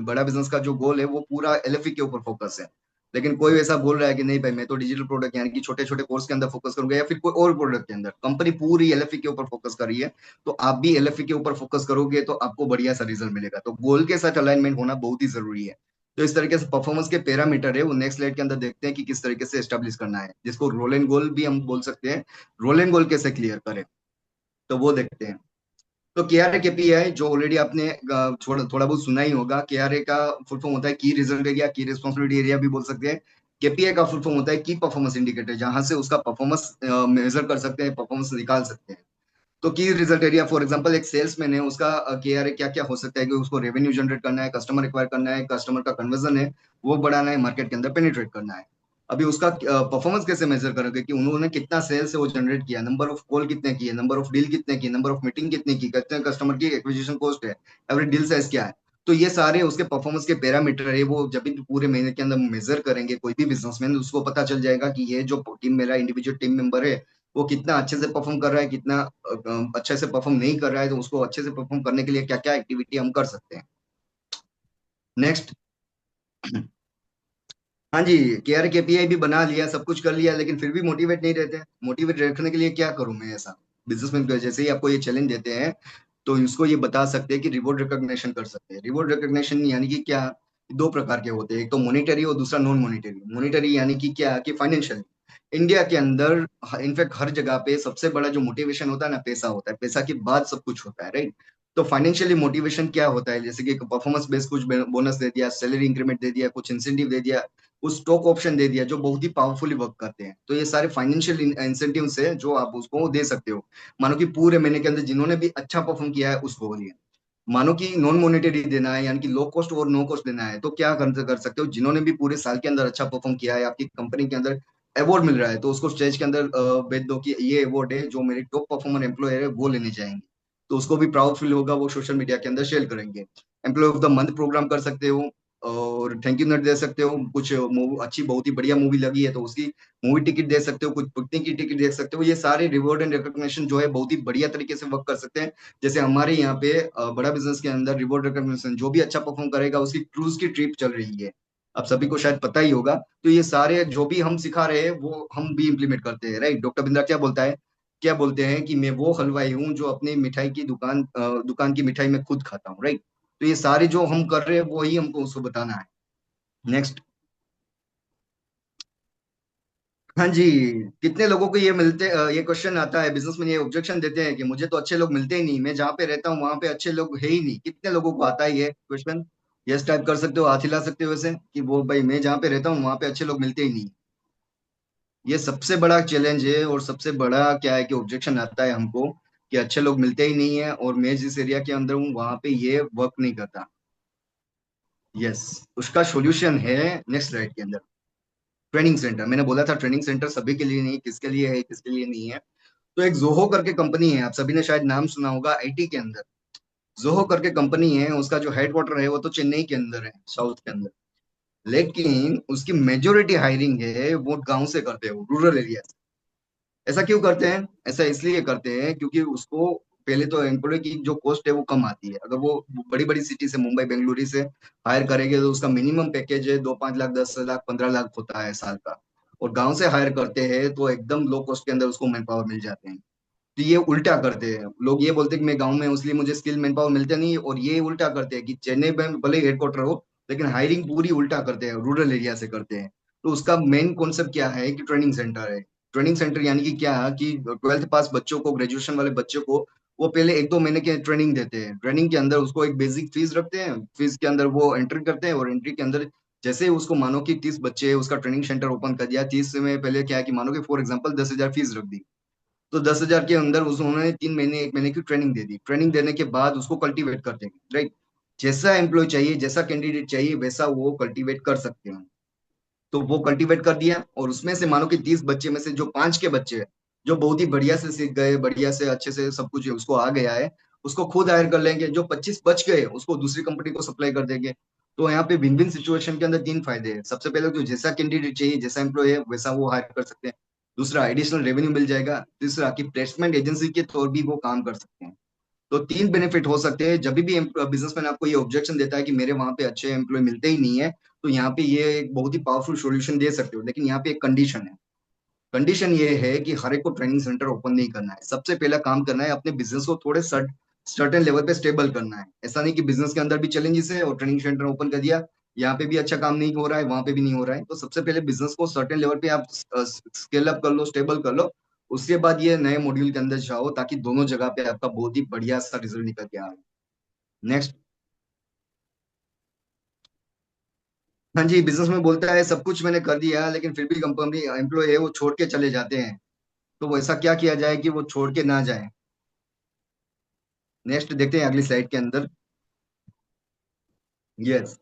S2: बड़ा बिजनेस का जो गोल है वो पूरा LFE के ऊपर फोकस है। लेकिन कोई ऐसा बोल रहा है कि नहीं भाई, मैं तो डिजिटल प्रोडक्ट यानी कि छोटे छोटे कोर्स के अंदर फोकस करूंगा, या फिर कोई और प्रोडक्ट के अंदर। कंपनी पूरी LFE के ऊपर फोकस कर रही है, तो आप भी LFE के ऊपर फोकस करोगे तो आपको बढ़िया सा रिजल्ट मिलेगा। तो गोल के साथ अलाइनमेंट होना बहुत ही जरूरी है। तो इस तरीके से परफॉर्मेंस के पैरामीटर है वो नेक्स्ट स्लाइड के अंदर देखते हैं कि किस तरीके से एस्टेब्लिश करना है, जिसको रोल एंड गोल भी हम बोल सकते हैं। रोल एंड गोल कैसे क्लियर करें, तो वो देखते हैं। तो KRA KPI जो ऑलरेडी आपने थोड़ा थोड़ा बहुत सुना ही होगा। KRA का फुल फॉर्म होता है की रिजल्ट एरिया, की रिस्पॉन्सिबिलिटी एरिया भी बोल सकते हैं। KPI का फुल फॉर्म होता है की परफॉर्मेंस इंडिकेटर, जहां से उसका परफॉर्मेंस मेजर कर सकते हैं, परफॉर्मेंस निकाल सकते हैं। तो की रिजल्ट एरिया, फॉर एग्जांपल एक सेल्समैन है, उसका KRA क्या क्या हो सकता है, कि उसको रेवेन्यू जनरेट करना है, कस्टमर एक्वायर करना है, कस्टमर का कन्वर्जन है वो बढ़ाना है, मार्केट के अंदर पेनिट्रेट करना है। अभी उसका परफॉर्मेंस कैसे मेजर करोगे, कि उन्होंने कितना सेल्स है वो जनरेट किया, नंबर ऑफ कॉल कितने किए, नंबर ऑफ डील कितने की, नंबर ऑफ मीटिंग कितने की, कितने कस्टमर की एक्विजिशन कॉस्ट है, एवरेज डील साइज क्या है। तो ये सारे उसके परफॉर्मेंस के पैरामीटर है, वो जब भी पूरे महीने के अंदर मेजर करेंगे कोई भी बिजनेसमैन, उसको पता चल जाएगा कि ये जो टीम, मेरा इंडिविजुअल टीम मेंबर है, वो कितना अच्छे से परफॉर्म कर रहा है, कितना अच्छे से परफॉर्म नहीं कर रहा है। तो उसको अच्छे से परफॉर्म करने के लिए क्या क्या एक्टिविटी हम कर सकते हैं। नेक्स्ट। हाँ जी, KRA KPI भी बना लिया, सब कुछ कर लिया, लेकिन फिर भी मोटिवेट नहीं रहते। मोटिवेट रखने के लिए क्या करूं मैं ऐसा। बिजनेसमैन को जैसे ही आपको ये चैलेंज देते हैं, तो इसको ये बता सकते हैं कि रिवॉर्ड रिकॉग्निशन कर सकते हैं। रिवॉर्ड रिकॉग्निशन यानी कि क्या, 2 प्रकार के होते हैं, एक तो मॉनिटरी और दूसरा नॉन मॉनिटरी। मॉनिटरी यानी कि क्या, कि फाइनेंशियल। इंडिया के अंदर इनफैक्ट हर जगह पे सबसे बड़ा जो मोटिवेशन होता है ना, पैसा होता है। पैसा के बाद सब कुछ होता है, राइट। तो फाइनेंशियली मोटिवेशन क्या होता है, जैसे कि परफॉर्मेंस बेस्ड कुछ बोनस दे दिया, सैलरी इंक्रीमेंट दे दिया, कुछ इंसेंटिव दे दिया, कुछ स्टॉक ऑप्शन दे दिया, जो बहुत ही पावरफुली वर्क करते हैं। तो ये सारे फाइनेंशियल इंसेंटिव है जो आप उसको दे सकते हो। मानो कि पूरे महीने के अंदर जिन्होंने भी अच्छा परफॉर्म किया है उसको लिए। मानो कि नॉन मॉनेटरी देना है, यानी कि लो कॉस्ट और नो कॉस्ट देना है, तो क्या कर सकते हो, जिन्होंने भी पूरे साल के अंदर अच्छा परफॉर्म किया है, आपकी कंपनी के अंदर अवार्ड मिल रहा है, तो उसको स्टेज के अंदर भेज दो कि ये अवार्ड है जो मेरे टॉप परफॉर्मर एम्प्लॉयर है वो लेने जाएंगे। तो उसको भी प्राउड फील होगा, वो सोशल मीडिया के अंदर शेयर करेंगे। Employee of the month programme कर सकते हो, और थैंक यू नोट दे सकते हो। कुछ अच्छी बहुत ही बढ़िया मूवी लगी है तो उसकी मूवी टिकट दे सकते हो, कुछ पिकनिक की टिकट दे सकते हो। ये सारे रिवॉर्ड एंड रिकॉग्निशन जो है बहुत ही बढ़िया तरीके से वर्क कर सकते हैं। जैसे हमारे यहाँ पे बड़ा बिजनेस के अंदर रिवॉर्ड रिकॉग्निशन, जो भी अच्छा परफॉर्म करेगा उसकी क्रूज की ट्रिप चल रही है, आप सभी को शायद पता ही होगा। तो ये सारे जो भी हम सिखा रहे हैं वो हम भी इम्प्लीमेंट करते हैं, राइट। डॉक्टर बिंद्रा क्या बोलता है, क्या बोलते हैं कि मैं वो हलवाई हूँ जो अपनी मिठाई की दुकान की मिठाई में खुद खाता हूँ, राइट। तो ये सारे जो हम कर रहे हैं वो ही हमको उसको बताना है। नेक्स्ट। हाँ जी। कितने लोगों को ये ये क्वेश्चन आता है, बिजनेसमैन ये ऑब्जेक्शन देते हैं कि मुझे तो अच्छे लोग मिलते ही नहीं, मैं जहाँ पे रहता हूँ वहां पे अच्छे लोग है ही नहीं। कितने लोगों को आता है ये क्वेश्चन। यस टाइप कर सकते हो, हाथ हिला सकते हो वैसे, कि वो भाई मैं जहाँ पे रहता हूँ वहां पे अच्छे लोग मिलते ही नहीं। ये सबसे बड़ा चैलेंज है, और सबसे बड़ा क्या है कि ऑब्जेक्शन आता है हमको, कि अच्छे लोग मिलते ही नहीं है, और मैं जिस एरिया के अंदर हूँ वहां पे ये वर्क नहीं करता। यस। उसका सॉल्यूशन है नेक्स्ट स्लाइड के अंदर। ट्रेनिंग सेंटर, मैंने बोला था ट्रेनिंग सेंटर सभी के लिए नहीं, किसके लिए है किसके लिए नहीं है। तो एक जोहो करके कंपनी है, आप सभी ने शायद नाम सुना होगा IT के अंदर। जोहो करके कंपनी है, उसका जो हेडक्वार्टर है वो तो चेन्नई के अंदर है, साउथ के अंदर। लेकिन उसकी मेजोरिटी हायरिंग है वो गांव से करते हैं, रूरल एरिया से। ऐसा क्यों करते हैं, ऐसा इसलिए करते हैं क्योंकि उसको पहले तो एम्प्लॉय की जो कॉस्ट है वो कम आती है। अगर वो बड़ी बड़ी सिटी से, मुंबई बेंगलुरु से हायर करेंगे तो उसका मिनिमम पैकेज है 2-5 लाख, 10 लाख, 15 लाख होता है साल का। और गांव से हायर करते हैं तो एकदम लो कॉस्ट के अंदर उसको मैन पावर मिल जाते हैं। तो ये उल्टा करते हैं लोग, ये बोलते हैं कि मैं गांव में हूं इसलिए मुझे स्किल मैन पावर मिलता नहीं, और ये उल्टा करते हैं कि चेन्नई में भले ही हेडक्वार्टर हो, लेकिन हायरिंग पूरी उल्टा करते हैं, रूरल एरिया से करते हैं। तो उसका मेन कॉन्सेप्ट क्या है कि ट्रेनिंग सेंटर है। ट्रेनिंग सेंटर यानी कि क्या, कि 12th पास बच्चों को, ग्रेजुएशन वाले बच्चों को वो पहले 1-2 महीने की ट्रेनिंग देते हैं। ट्रेनिंग के अंदर उसको एक बेसिक फीस रखते हैं, फीस के अंदर वो एंट्री करते हैं, और एंट्री के अंदर जैसे ही उसको मानो कि 30 बच्चे, उसका ट्रेनिंग सेंटर ओपन कर दिया, 30 में पहले क्या है कि मानो कि फॉर एग्जाम्पल 10,000 फीस रख दी, तो 10,000 के अंदर उन्होंने 3 महीने 1 महीने की ट्रेनिंग दे दी। ट्रेनिंग देने के बाद उसको कल्टीवेट करते हैं, राइट। जैसा एम्प्लॉय चाहिए, जैसा कैंडिडेट चाहिए, वैसा वो कल्टीवेट कर सकते हैं। तो वो कल्टीवेट कर दिया, और उसमें से मानो कि 30 बच्चे में से जो 5 के बच्चे हैं, जो बहुत ही बढ़िया से सीख गए, बढ़िया से अच्छे से सब कुछ उसको आ गया है, उसको खुद हायर कर लेंगे। जो 25 बच गए उसको दूसरी कंपनी को सप्लाई कर देंगे। तो यहाँ पे विन विन सिचुएशन के अंदर 3 फायदे हैं। सबसे पहले तो जैसा कैंडिडेट चाहिए, जैसा एम्प्लॉय है, वैसा वो हायर कर सकते हैं। दूसरा, एडिशनल रेवेन्यू मिल जाएगा। तीसरा, कि प्लेसमेंट एजेंसी के तौर भी वो काम कर सकते हैं। तो 3 बेनिफिट हो सकते हैं। जब भी बिजनेसमैन आपको ये ऑब्जेक्शन देता है कि मेरे वहां पे अच्छे एम्प्लॉय मिलते ही नहीं है, तो यहाँ पे ये एक बहुत ही पावरफुल सॉल्यूशन दे सकते हो। लेकिन यहाँ पे एक कंडीशन है। कंडीशन ये है कि हर एक को ट्रेनिंग सेंटर ओपन नहीं करना है। सबसे पहला काम करना है, अपने बिजनेस को थोड़े सर्टेन लेवल पे स्टेबल करना है। ऐसा नहीं कि बिजनेस के अंदर भी चैलेंजेस है और ट्रेनिंग सेंटर ओपन कर दिया, यहाँ पे भी अच्छा काम नहीं हो रहा है, वहां पे भी नहीं हो रहा है। तो सबसे पहले बिजनेस को सर्टेन लेवल पे आप स्केल अप कर लो, स्टेबल कर लो। उसके बाद ये नए मॉड्यूल के अंदर जाओ, ताकि दोनों जगह पे आपका बहुत ही बढ़िया सा रिजल्ट निकल के आए। नेक्स्ट। हाँ जी, बिजनेस में बोलता है सब कुछ मैंने कर दिया, लेकिन फिर भी कंपनी एम्प्लॉय है वो छोड़ के चले जाते हैं। तो वो ऐसा क्या किया जाए कि वो छोड़ के ना जाए। नेक्स्ट देखते हैं अगली स्लाइड के अंदर। यस,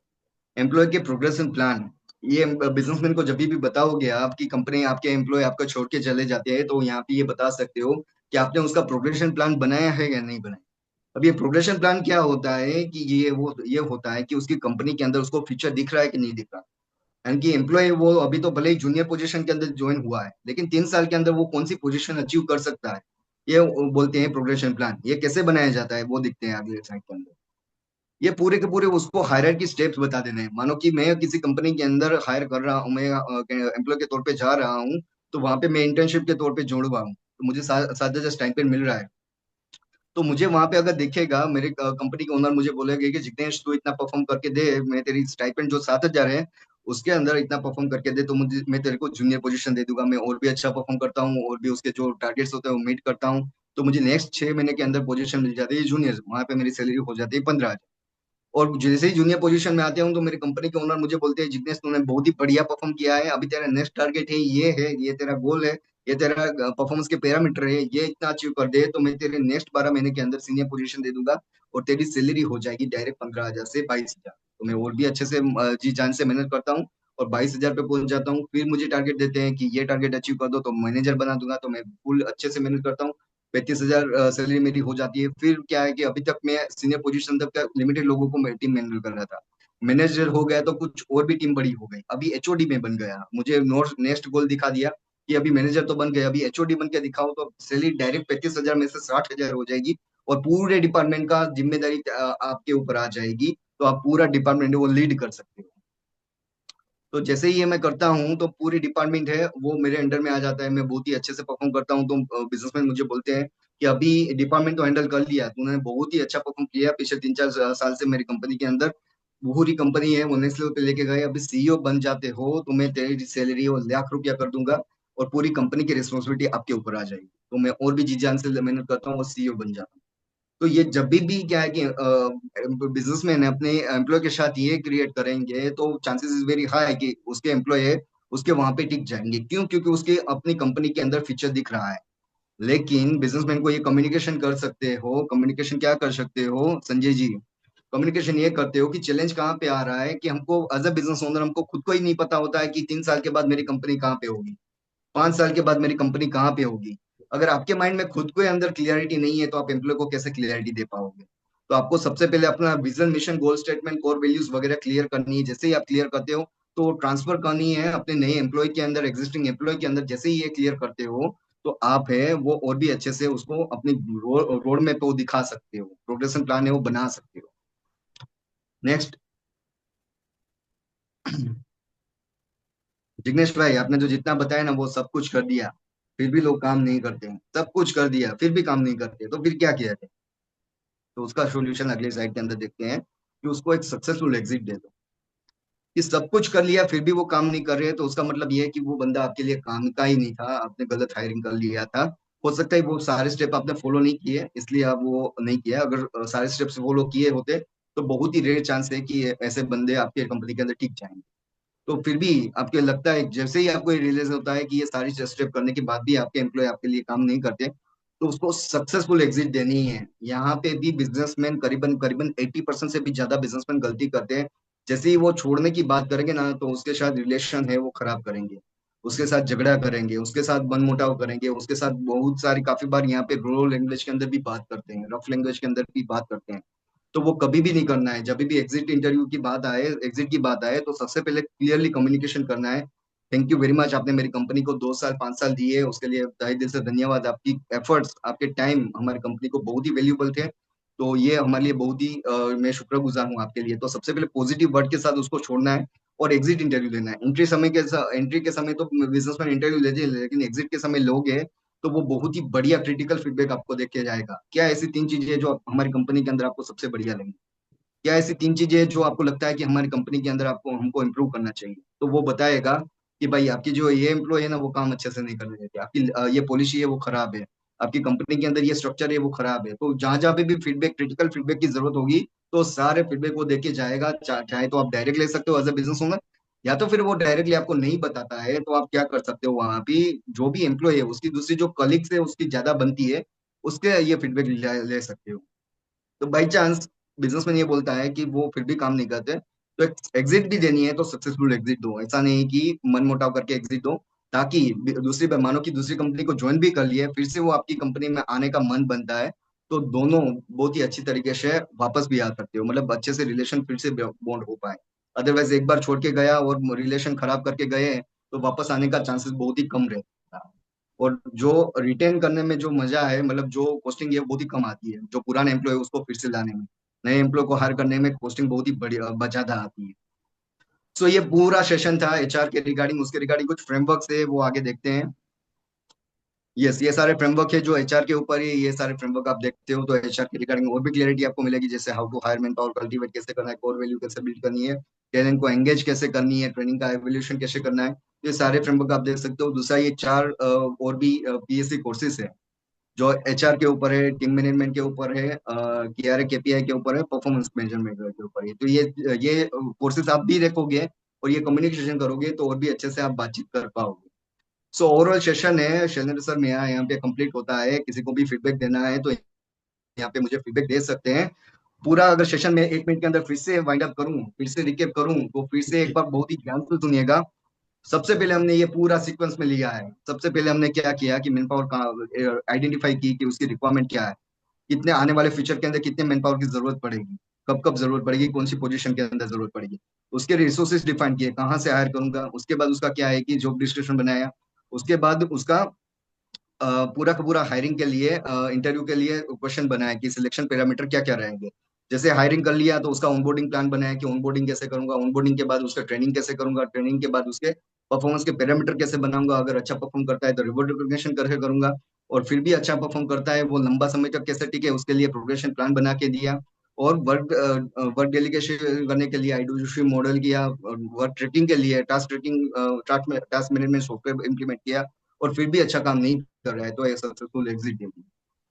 S2: एम्प्लॉय के प्रोग्रेशन प्लान। ये बिजनेसमैन को जब भी बताओगे आप कि कंपनी आपके एम्प्लॉय आपका छोड़ के चले जाते हैं, तो यहाँ पे ये बता सकते हो कि आपने उसका प्रोग्रेशन प्लान बनाया है या नहीं बनाया। अब ये प्रोग्रेशन प्लान क्या होता है कि ये होता है कि उसकी कंपनी के अंदर उसको फ्यूचर दिख रहा है कि नहीं दिख रहा। यानी कि एम्प्लॉय वो अभी तो भले ही जूनियर पोजीशन के अंदर ज्वाइन हुआ है, लेकिन 3 साल के अंदर वो कौन सी पोजीशन अचीव कर सकता है, ये वो बोलते हैं प्रोग्रेशन प्लान। ये कैसे बनाया जाता है वो दिखते हैं अगले स्लाइड के अंदर। ये पूरे के पूरे उसको हायरार्की स्टेप्स बता देने हैं। मानो कि मैं किसी कंपनी के अंदर हायर कर रहा हूँ, मैं एम्प्लॉय के तौर पे जा रहा हूँ, तो वहां पे मैं इंटर्नशिप के तौर पे जोड़ हुआ हूँ, तो मुझे 7,000 स्टाइपेंड मिल रहा है। तो मुझे वहां पे अगर दिखेगा, मेरे कंपनी के ओनर मुझे बोलेगा कि जिग्नेश तू इतना परफॉर्म करके दे, मैं तेरी स्टाइपेंड जो 7,000 है उसके अंदर इतना परफॉर्म करके दे, तो मुझे मैं तेरे को जूनियर पोजीशन दे दूंगा। मैं और भी अच्छा परफॉर्म करता हूँ, और भी उसके जो टारगेट्स होते हैं वो मीट करता हूँ, तो मुझे नेक्स्ट 6 महीने के अंदर पोजीशन मिल जाती है जूनियर, वहां पे मेरी सैलरी हो जाती है 15,000। और जैसे ही जूनियर पोजीशन में आते हूँ, तो मेरी कंपनी के ओनर मुझे बोलते हैं जिग्नेश तूने बहुत ही बढ़िया परफॉर्म किया है, अभी तेरा नेक्स्ट टारगेट है, ये तेरा गोल है, ये तेरा परफॉर्मेंस के पैरामीटर है, ये इतना अचीव कर दे तो मैं तेरे नेक्स्ट 12 महीने के अंदर सीनियर पोजीशन दे दूंगा, और तेरी सैलरी हो जाएगी डायरेक्ट 15,000 से 22,000। तो मैं और भी अच्छे से जी जान से मेहनत करता हूँ, और 22,000 पे पहुंच जाता हूँ। फिर मुझे टारगेट देते हैं कि ये टारगेट अचीव कर दो तो मैनेजर बना दूंगा, तो मैं फुल अच्छे से मेहनत करता हूँ। 35,000 सैलरी मेरी हो जाती है। फिर क्या है कि अभी तक मैं सीनियर पोजीशन तक का लिमिटेड लोगों को मैं टीम मैनेज कर रहा था, मैनेजर हो गया तो कुछ और भी टीम बड़ी हो गई, अभी एचओडी में बन गया। मुझे नेक्स्ट गोल दिखा दिया कि अभी मैनेजर तो बन गया, अभी एचओडी बन के दिखाओ तो सैलरी डायरेक्ट 35,000 में से 60,000 हो जाएगी, और पूरे डिपार्टमेंट का जिम्मेदारी आपके ऊपर आ जाएगी। तो आप पूरा डिपार्टमेंट वो लीड कर सकते हो। तो जैसे ही ये मैं करता हूँ, तो पूरी डिपार्टमेंट है वो मेरे अंडर में आ जाता है, मैं बहुत ही अच्छे से परफॉर्म करता हूँ। तो बिजनेसमैन मुझे बोलते हैं कि अभी डिपार्टमेंट तो हैंडल कर लिया तूने, बहुत ही अच्छा परफॉर्म किया पिछले 3-4 साल से मेरी कंपनी के अंदर। पूरी कंपनी है वो नेक्स्ट लेवल पे लेके गए, अभी सीईओ बन जाते हो तो मैं तेरी सैलरी और लाख रुपया कर दूंगा, और पूरी कंपनी की रिस्पॉन्सिबिलिटी आपके ऊपर आ जाएगी। तो मैं और भी जी जान से मेहनत करता हूँ और सीईओ बन जाता हूँ। तो ये जब भी क्या है कि बिजनेसमैन अपने एम्प्लॉय के साथ ये क्रिएट करेंगे, तो चांसेस इज वेरी हाई कि उसके एम्प्लॉय है उसके वहां पे टिक जाएंगे। क्यों? क्योंकि उसके अपनी कंपनी के अंदर फीचर दिख रहा है। लेकिन बिजनेसमैन को ये कम्युनिकेशन कर सकते हो, कम्युनिकेशन क्या कर सकते हो संजय जी? कम्युनिकेशन ये करते हो कि चैलेंज कहाँ पे आ रहा है, कि हमको एज अ बिजनेस ओनर हमको खुद को ही नहीं पता होता है कि 3 साल के बाद मेरी कंपनी कहाँ पे होगी, 5 साल के बाद मेरी कंपनी कहाँ पे होगी। अगर आपके माइंड में खुद को अंदर क्लियरिटी नहीं है, तो आप एम्प्लॉय को कैसे क्लियरिटी दे पाओगे? तो आपको सबसे पहले अपना विजन, मिशन, गोल स्टेटमेंट, कोर वैल्यूज वगैरह क्लियर करनी है। जैसे ही आप क्लियर करते हो, तो ट्रांसफर करनी है अपने नए एम्प्लॉय के अंदर, एग्जिस्टिंग एम्प्लॉय के अंदर। जैसे ही ये क्लियर करते हो, तो आप है वो और भी अच्छे से उसको अपनी रोड मैप पे वो दिखा सकते हो, प्रोग्रेशन प्लान है वो बना सकते हो। नेक्स्ट। जिग्नेश भाई, आपने जो जितना बताया ना वो सब कुछ कर दिया, फिर भी लोग काम नहीं करते हैं। सब कुछ कर दिया फिर भी काम नहीं करते, तो फिर क्या किया जाए? तो उसका सॉल्यूशन अगले स्लाइड के अंदर देखते हैं, कि उसको एक सक्सेसफुल एग्जिट दे दो। कि सब कुछ कर लिया फिर भी वो काम नहीं कर रहे, तो उसका मतलब ये है कि वो बंदा आपके लिए काम का ही नहीं था, आपने गलत हायरिंग कर लिया था। हो सकता है वो सारे स्टेप आपने फॉलो नहीं किए, इसलिए आप वो नहीं किया। अगर सारे स्टेप्स फॉलो किए होते तो बहुत ही रेयर चांस है कि ऐसे बंदे आपके कंपनी के अंदर टिक जाएंगे। तो फिर भी आपको लगता है, जैसे ही आपको रियलाइज होता है कि ये सारी स्टेप करने के बाद भी आपके एम्प्लॉय आपके लिए काम नहीं करते, तो उसको सक्सेसफुल एग्जिट देनी है। यहाँ पे भी बिजनेसमैन करीबन करीबन 80% से भी ज्यादा बिजनेसमैन गलती करते हैं। जैसे ही वो छोड़ने की बात करेंगे ना, तो उसके साथ रिलेशन है वो खराब करेंगे, उसके साथ झगड़ा करेंगे, उसके साथ मनमुटाव करेंगे, उसके साथ बहुत सारी काफी बार यहाँ पे रो लैंग्वेज के अंदर भी बात करते हैं, रफ लैंग्वेज के अंदर भी बात करते हैं। तो वो कभी भी नहीं करना है। जब भी एग्जिट इंटरव्यू की बात आए, एग्जिट की बात आए, तो सबसे पहले क्लियरली कम्युनिकेशन करना है। थैंक यू वेरी मच, आपने मेरी कंपनी को 2 साल 5 साल दिए, उसके लिए तहे दिल से धन्यवाद। आपकी एफर्ट्स, आपके टाइम हमारी कंपनी को बहुत ही वैल्यूबल थे, तो ये हमारे लिए बहुत ही मैं शुक्रगुजार हूँ आपके लिए। तो सबसे पहले पॉजिटिव वर्ड के साथ उसको छोड़ना है और एग्जिट इंटरव्यू लेना है। एंट्री के समय तो बिजनेसमैन इंटरव्यू लेते हैं, लेकिन एग्जिट के समय लोगे तो वो बहुत ही बढ़िया क्रिटिकल फीडबैक आपको देख के जाएगा। क्या ऐसी 3 चीजें हैं जो हमारी कंपनी के अंदर आपको सबसे बढ़िया लगी? क्या ऐसी 3 चीजें हैं जो आपको लगता है कि हमारी कंपनी के अंदर आपको हमको इम्प्रूव करना चाहिए? तो वो बताएगा कि भाई आपकी जो ये एम्प्लॉय है ना, वो काम अच्छे से नहीं करने देते, आपकी ये पॉलिसी है वो खराब है, आपकी कंपनी के अंदर ये स्ट्रक्चर है वो खराब है। तो जहां जहां पे भी फीडबैक, क्रिटिकल फीडबैक की जरूरत होगी, तो सारे फीडबैक वो देके जाएगा। चाहे तो आप डायरेक्ट ले सकते हो एज ए बिजनेस ओनर, या तो फिर वो डायरेक्टली आपको नहीं बताता है, तो आप क्या कर सकते हो, वहां पे जो भी एम्प्लॉय है उसकी दूसरी जो कलीग्स है उसकी ज्यादा बनती है, उसके ये फीडबैक ले सकते हो। तो बाई चांस बिजनेसमैन ये बोलता है कि वो फिर भी काम नहीं करते, तो एग्जिट भी देनी है तो सक्सेसफुल एग्जिट दो। ऐसा नहीं कि मन मुटाव करके एग्जिट दो, ताकि मानो की दूसरी कंपनी को ज्वाइन भी कर लिए, फिर से वो आपकी कंपनी में आने का मन बनता है, तो दोनों बहुत ही अच्छी तरीके से वापस भी आ सकते हो, मतलब अच्छे से रिलेशन फिर से बॉन्ड हो पाए। अदरवाइज एक बार छोड़ के गया और रिलेशन खराब करके गए, तो वापस आने का चांसेस बहुत ही कम रहता है। और जो रिटेन करने में जो मजा है, मतलब जो कॉस्टिंग है वो बहुत ही कम आती है, जो पुराने एम्प्लॉय उसको फिर से लाने में, नए एम्प्लॉय को हायर करने में कॉस्टिंग बहुत ही बड़ी ज्यादा आती है। सो ये पूरा सेशन था एचआर के रिगार्डिंग। उसके रिगार्डिंग कुछ फ्रेमवर्क है वो आगे देखते हैं। यस, ये सारे फ्रेमवर्क है जो एचआर के ऊपर है। ये सारे फ्रेमवर्क आप देखते हो तो एचआर के रिगार्डिंग और भी क्लियरिटी आपको मिलेगी, जैसे how to hire manpower, cultivate कैसे करना है, कोर वैल्यू कैसे बिल्ड करनी है, टैलेंट को एंगेज कैसे करनी है, ट्रेनिंग का एवोल्यूशन कैसे करना है। ये सारे फ्रेमवर्क आप देख सकते हो। दूसरा, ये 4 और भी पीएससी कोर्सेज है जो एचआर के ऊपर है, टीम मैनेजमेंट के ऊपर है, केआरए केपीआई के ऊपर है, परफॉर्मेंस मैनेजमेंट के ऊपर है। तो ये कोर्सेज आप भी देखोगे और ये कम्युनिकेशन करोगे तो और भी अच्छे से आप बातचीत कर पाओगे। सो ओवरऑल सेशन है शैलेंद्र सर, मेरा यहाँ पे कंप्लीट होता है। किसी को भी फीडबैक देना है तो यहाँ पे मुझे फीडबैक दे सकते हैं। पूरा अगर सेशन में 1 मिनट के अंदर फिर से वाइंड अप करूं, फिर से रिकेप करूं, तो फिर से एक बार बहुत ही ध्यान से सुनिएगा। सबसे पहले हमने ये पूरा सीक्वेंस में लिया है। सबसे पहले हमने क्या किया कि मैन पावर का आइडेंटिफाई की कि उसकी रिक्वायरमेंट क्या है, कितने आने वाले फ्यूचर के अंदर कितने मैन पावर की जरूरत पड़ेगी, कब कब जरूरत पड़ेगी, कौन सी पोजीशन के अंदर जरूरत पड़ेगी। उसके रिसोर्सेज डिफाइन किए, कहाँ से हायर करूंगा। उसके बाद उसका क्या है कि जॉब डिस्क्रिप्शन बनाया। उसके बाद उसका पूरा का पूरा हायरिंग के लिए, इंटरव्यू के लिए क्वेश्चन बनाया कि सिलेक्शन पैरामीटर क्या क्या रहेंगे। जैसे हायरिंग कर लिया तो उसका ऑनबोर्डिंग प्लान बनाया कि ऑनबोर्डिंग कैसे करूंगा, ऑनबोर्डिंग के बाद उसका ट्रेनिंग कैसे करूंगा, ट्रेनिंग के बाद उसके परफॉर्मेंस के पैरामीटर कैसे बनाऊंगा। अगर अच्छा परफॉर्म करता है तो रिवॉर्ड रिकॉग्निशन करके करूंगा, और फिर भी अच्छा परफॉर्म करता है वो लंबा समय तक कैसे टिके, उसके लिए प्रोग्रेशन प्लान बना के दिया। और वर्क डेलीगेशन करने के लिए आईडीओसी मॉडल किया, वर्क ट्रैकिंग के लिए task tracking, task management software implement किया, और फिर भी अच्छा काम नहीं कर रहा है तो सक्सेसफुल एग्जिट देगी।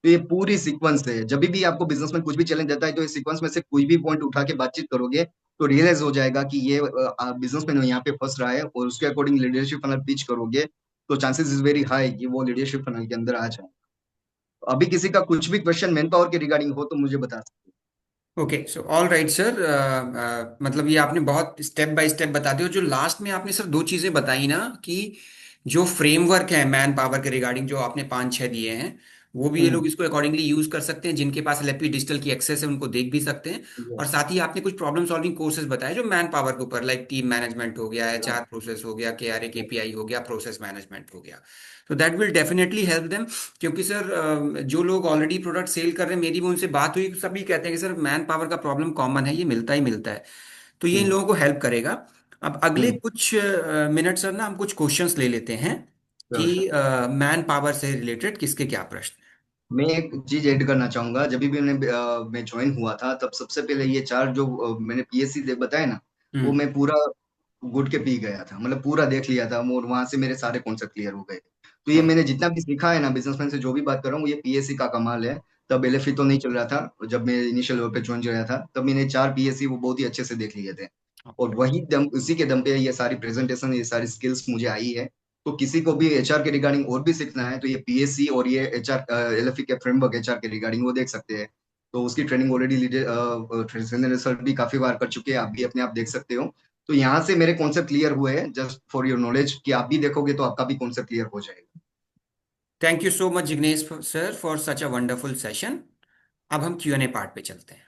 S2: तो ये पूरी सीक्वेंस है। जब भी आपको बिजनेस में कुछ भी चैलेंज आता है, तो इस सीक्वेंस में से कोई भी पॉइंट उठा के बातचीत करोगे तो रियलाइज हो जाएगा कि ये बिजनेसमैन यहाँ पे फंस रहा है, और उसके अकॉर्डिंग लीडरशिप फनल पिच करोगे तो चांसेस इज वेरी हाई कि वो लीडरशिप फनल के अंदर आ जाए। अभी किसी का कुछ भी क्वेश्चन मैन पावर के रिगार्डिंग हो तो मुझे बता सकते
S1: okay, so all right sir. मतलब ये आपने बहुत स्टेप बाय स्टेप बता दिया। जो लास्ट में आपने सर दो चीजें बताई ना, कि जो फ्रेमवर्क है मैन पावर के रिगार्डिंग, जो आपने पांच छह दिए हैं, वो भी
S2: हो।
S1: ये लोग इसको अकॉर्डिंगली यूज कर सकते हैं। जिनके पास एलएपी डिजिटल की एक्सेस है उनको देख भी सकते हैं। और
S2: यस।
S1: साथ ही आपने कुछ प्रॉब्लम सॉल्विंग कोर्सेज बताए जो मैन पावर के ऊपर, लाइक टीम मैनेजमेंट हो गया, एचआर प्रोसेस हो गया, केआरए केपीआई हो गया, प्रोसेस मैनेजमेंट हो गया। तो that will definitely help them. क्योंकि सर जो लोग ऑलरेडी प्रोडक्ट सेल कर रहे हैं, मेरी भी उनसे बात हुई, सभी कहते हैं कि सर मैन पावर का प्रॉब्लम कॉमन है, ये मिलता ही मिलता है। तो ये इन
S2: हम्म।
S1: लोगों को हेल्प करेगा। अब अगले
S2: हम्म।
S1: कुछ मिनट सर ना हम कुछ क्वेश्चंस ले लेते हैं कि
S2: श्योर श्योर।
S1: मैन पावर से रिलेटेड किसके क्या प्रश्न
S2: मैं एक चीज ऐड करना चाहूंगा। जब भी मैं ज्वाइन हुआ था, तब सबसे पहले ये 4 जो मैंने पीएससी बताया ना,
S1: हैं।
S2: वो मैं पूरा गुड के पी गया था, मतलब पूरा देख लिया था, और वहां से मेरे सारे कॉन्सेप्ट क्लियर हो गए। तो ये
S1: हाँ।
S2: मैंने जितना भी सीखा है ना, बिजनेसमैन से जो भी बात कर रहा हूँ, ये पीएससी का कमाल है। तब एलएफई तो नहीं चल रहा था, जब मैं इनिशियल लेवल पे ज्वाइन किया था, तब मैंने 4 पीएससी वो बहुत ही अच्छे से देख लिए थे। और वही दम, उसी के दम पे ये सारी प्रेजेंटेशन, ये सारी स्किल्स मुझे आई है। तो किसी को भी एचआर के रिगार्डिंग और भी सीखना है, तो ये पीएससी और ये एचआर एलएफई के फ्रेमवर्क एचआर के रिगार्डिंग वो देख सकते हैं। तो उसकी ट्रेनिंग ऑलरेडी सर भी काफी बार कर चुके हैं, आप भी अपने आप देख सकते हो। तो यहाँ से मेरे कॉन्सेप्ट क्लियर हुए हैं, जस्ट फॉर योर नॉलेज, कि आप भी देखोगे तो आपका भी कॉन्सेप्ट क्लियर हो जाएगा।
S1: Thank you so much Jignesh sir for such a wonderful session. अब हम Q&A पार्ट पे चलते हैं।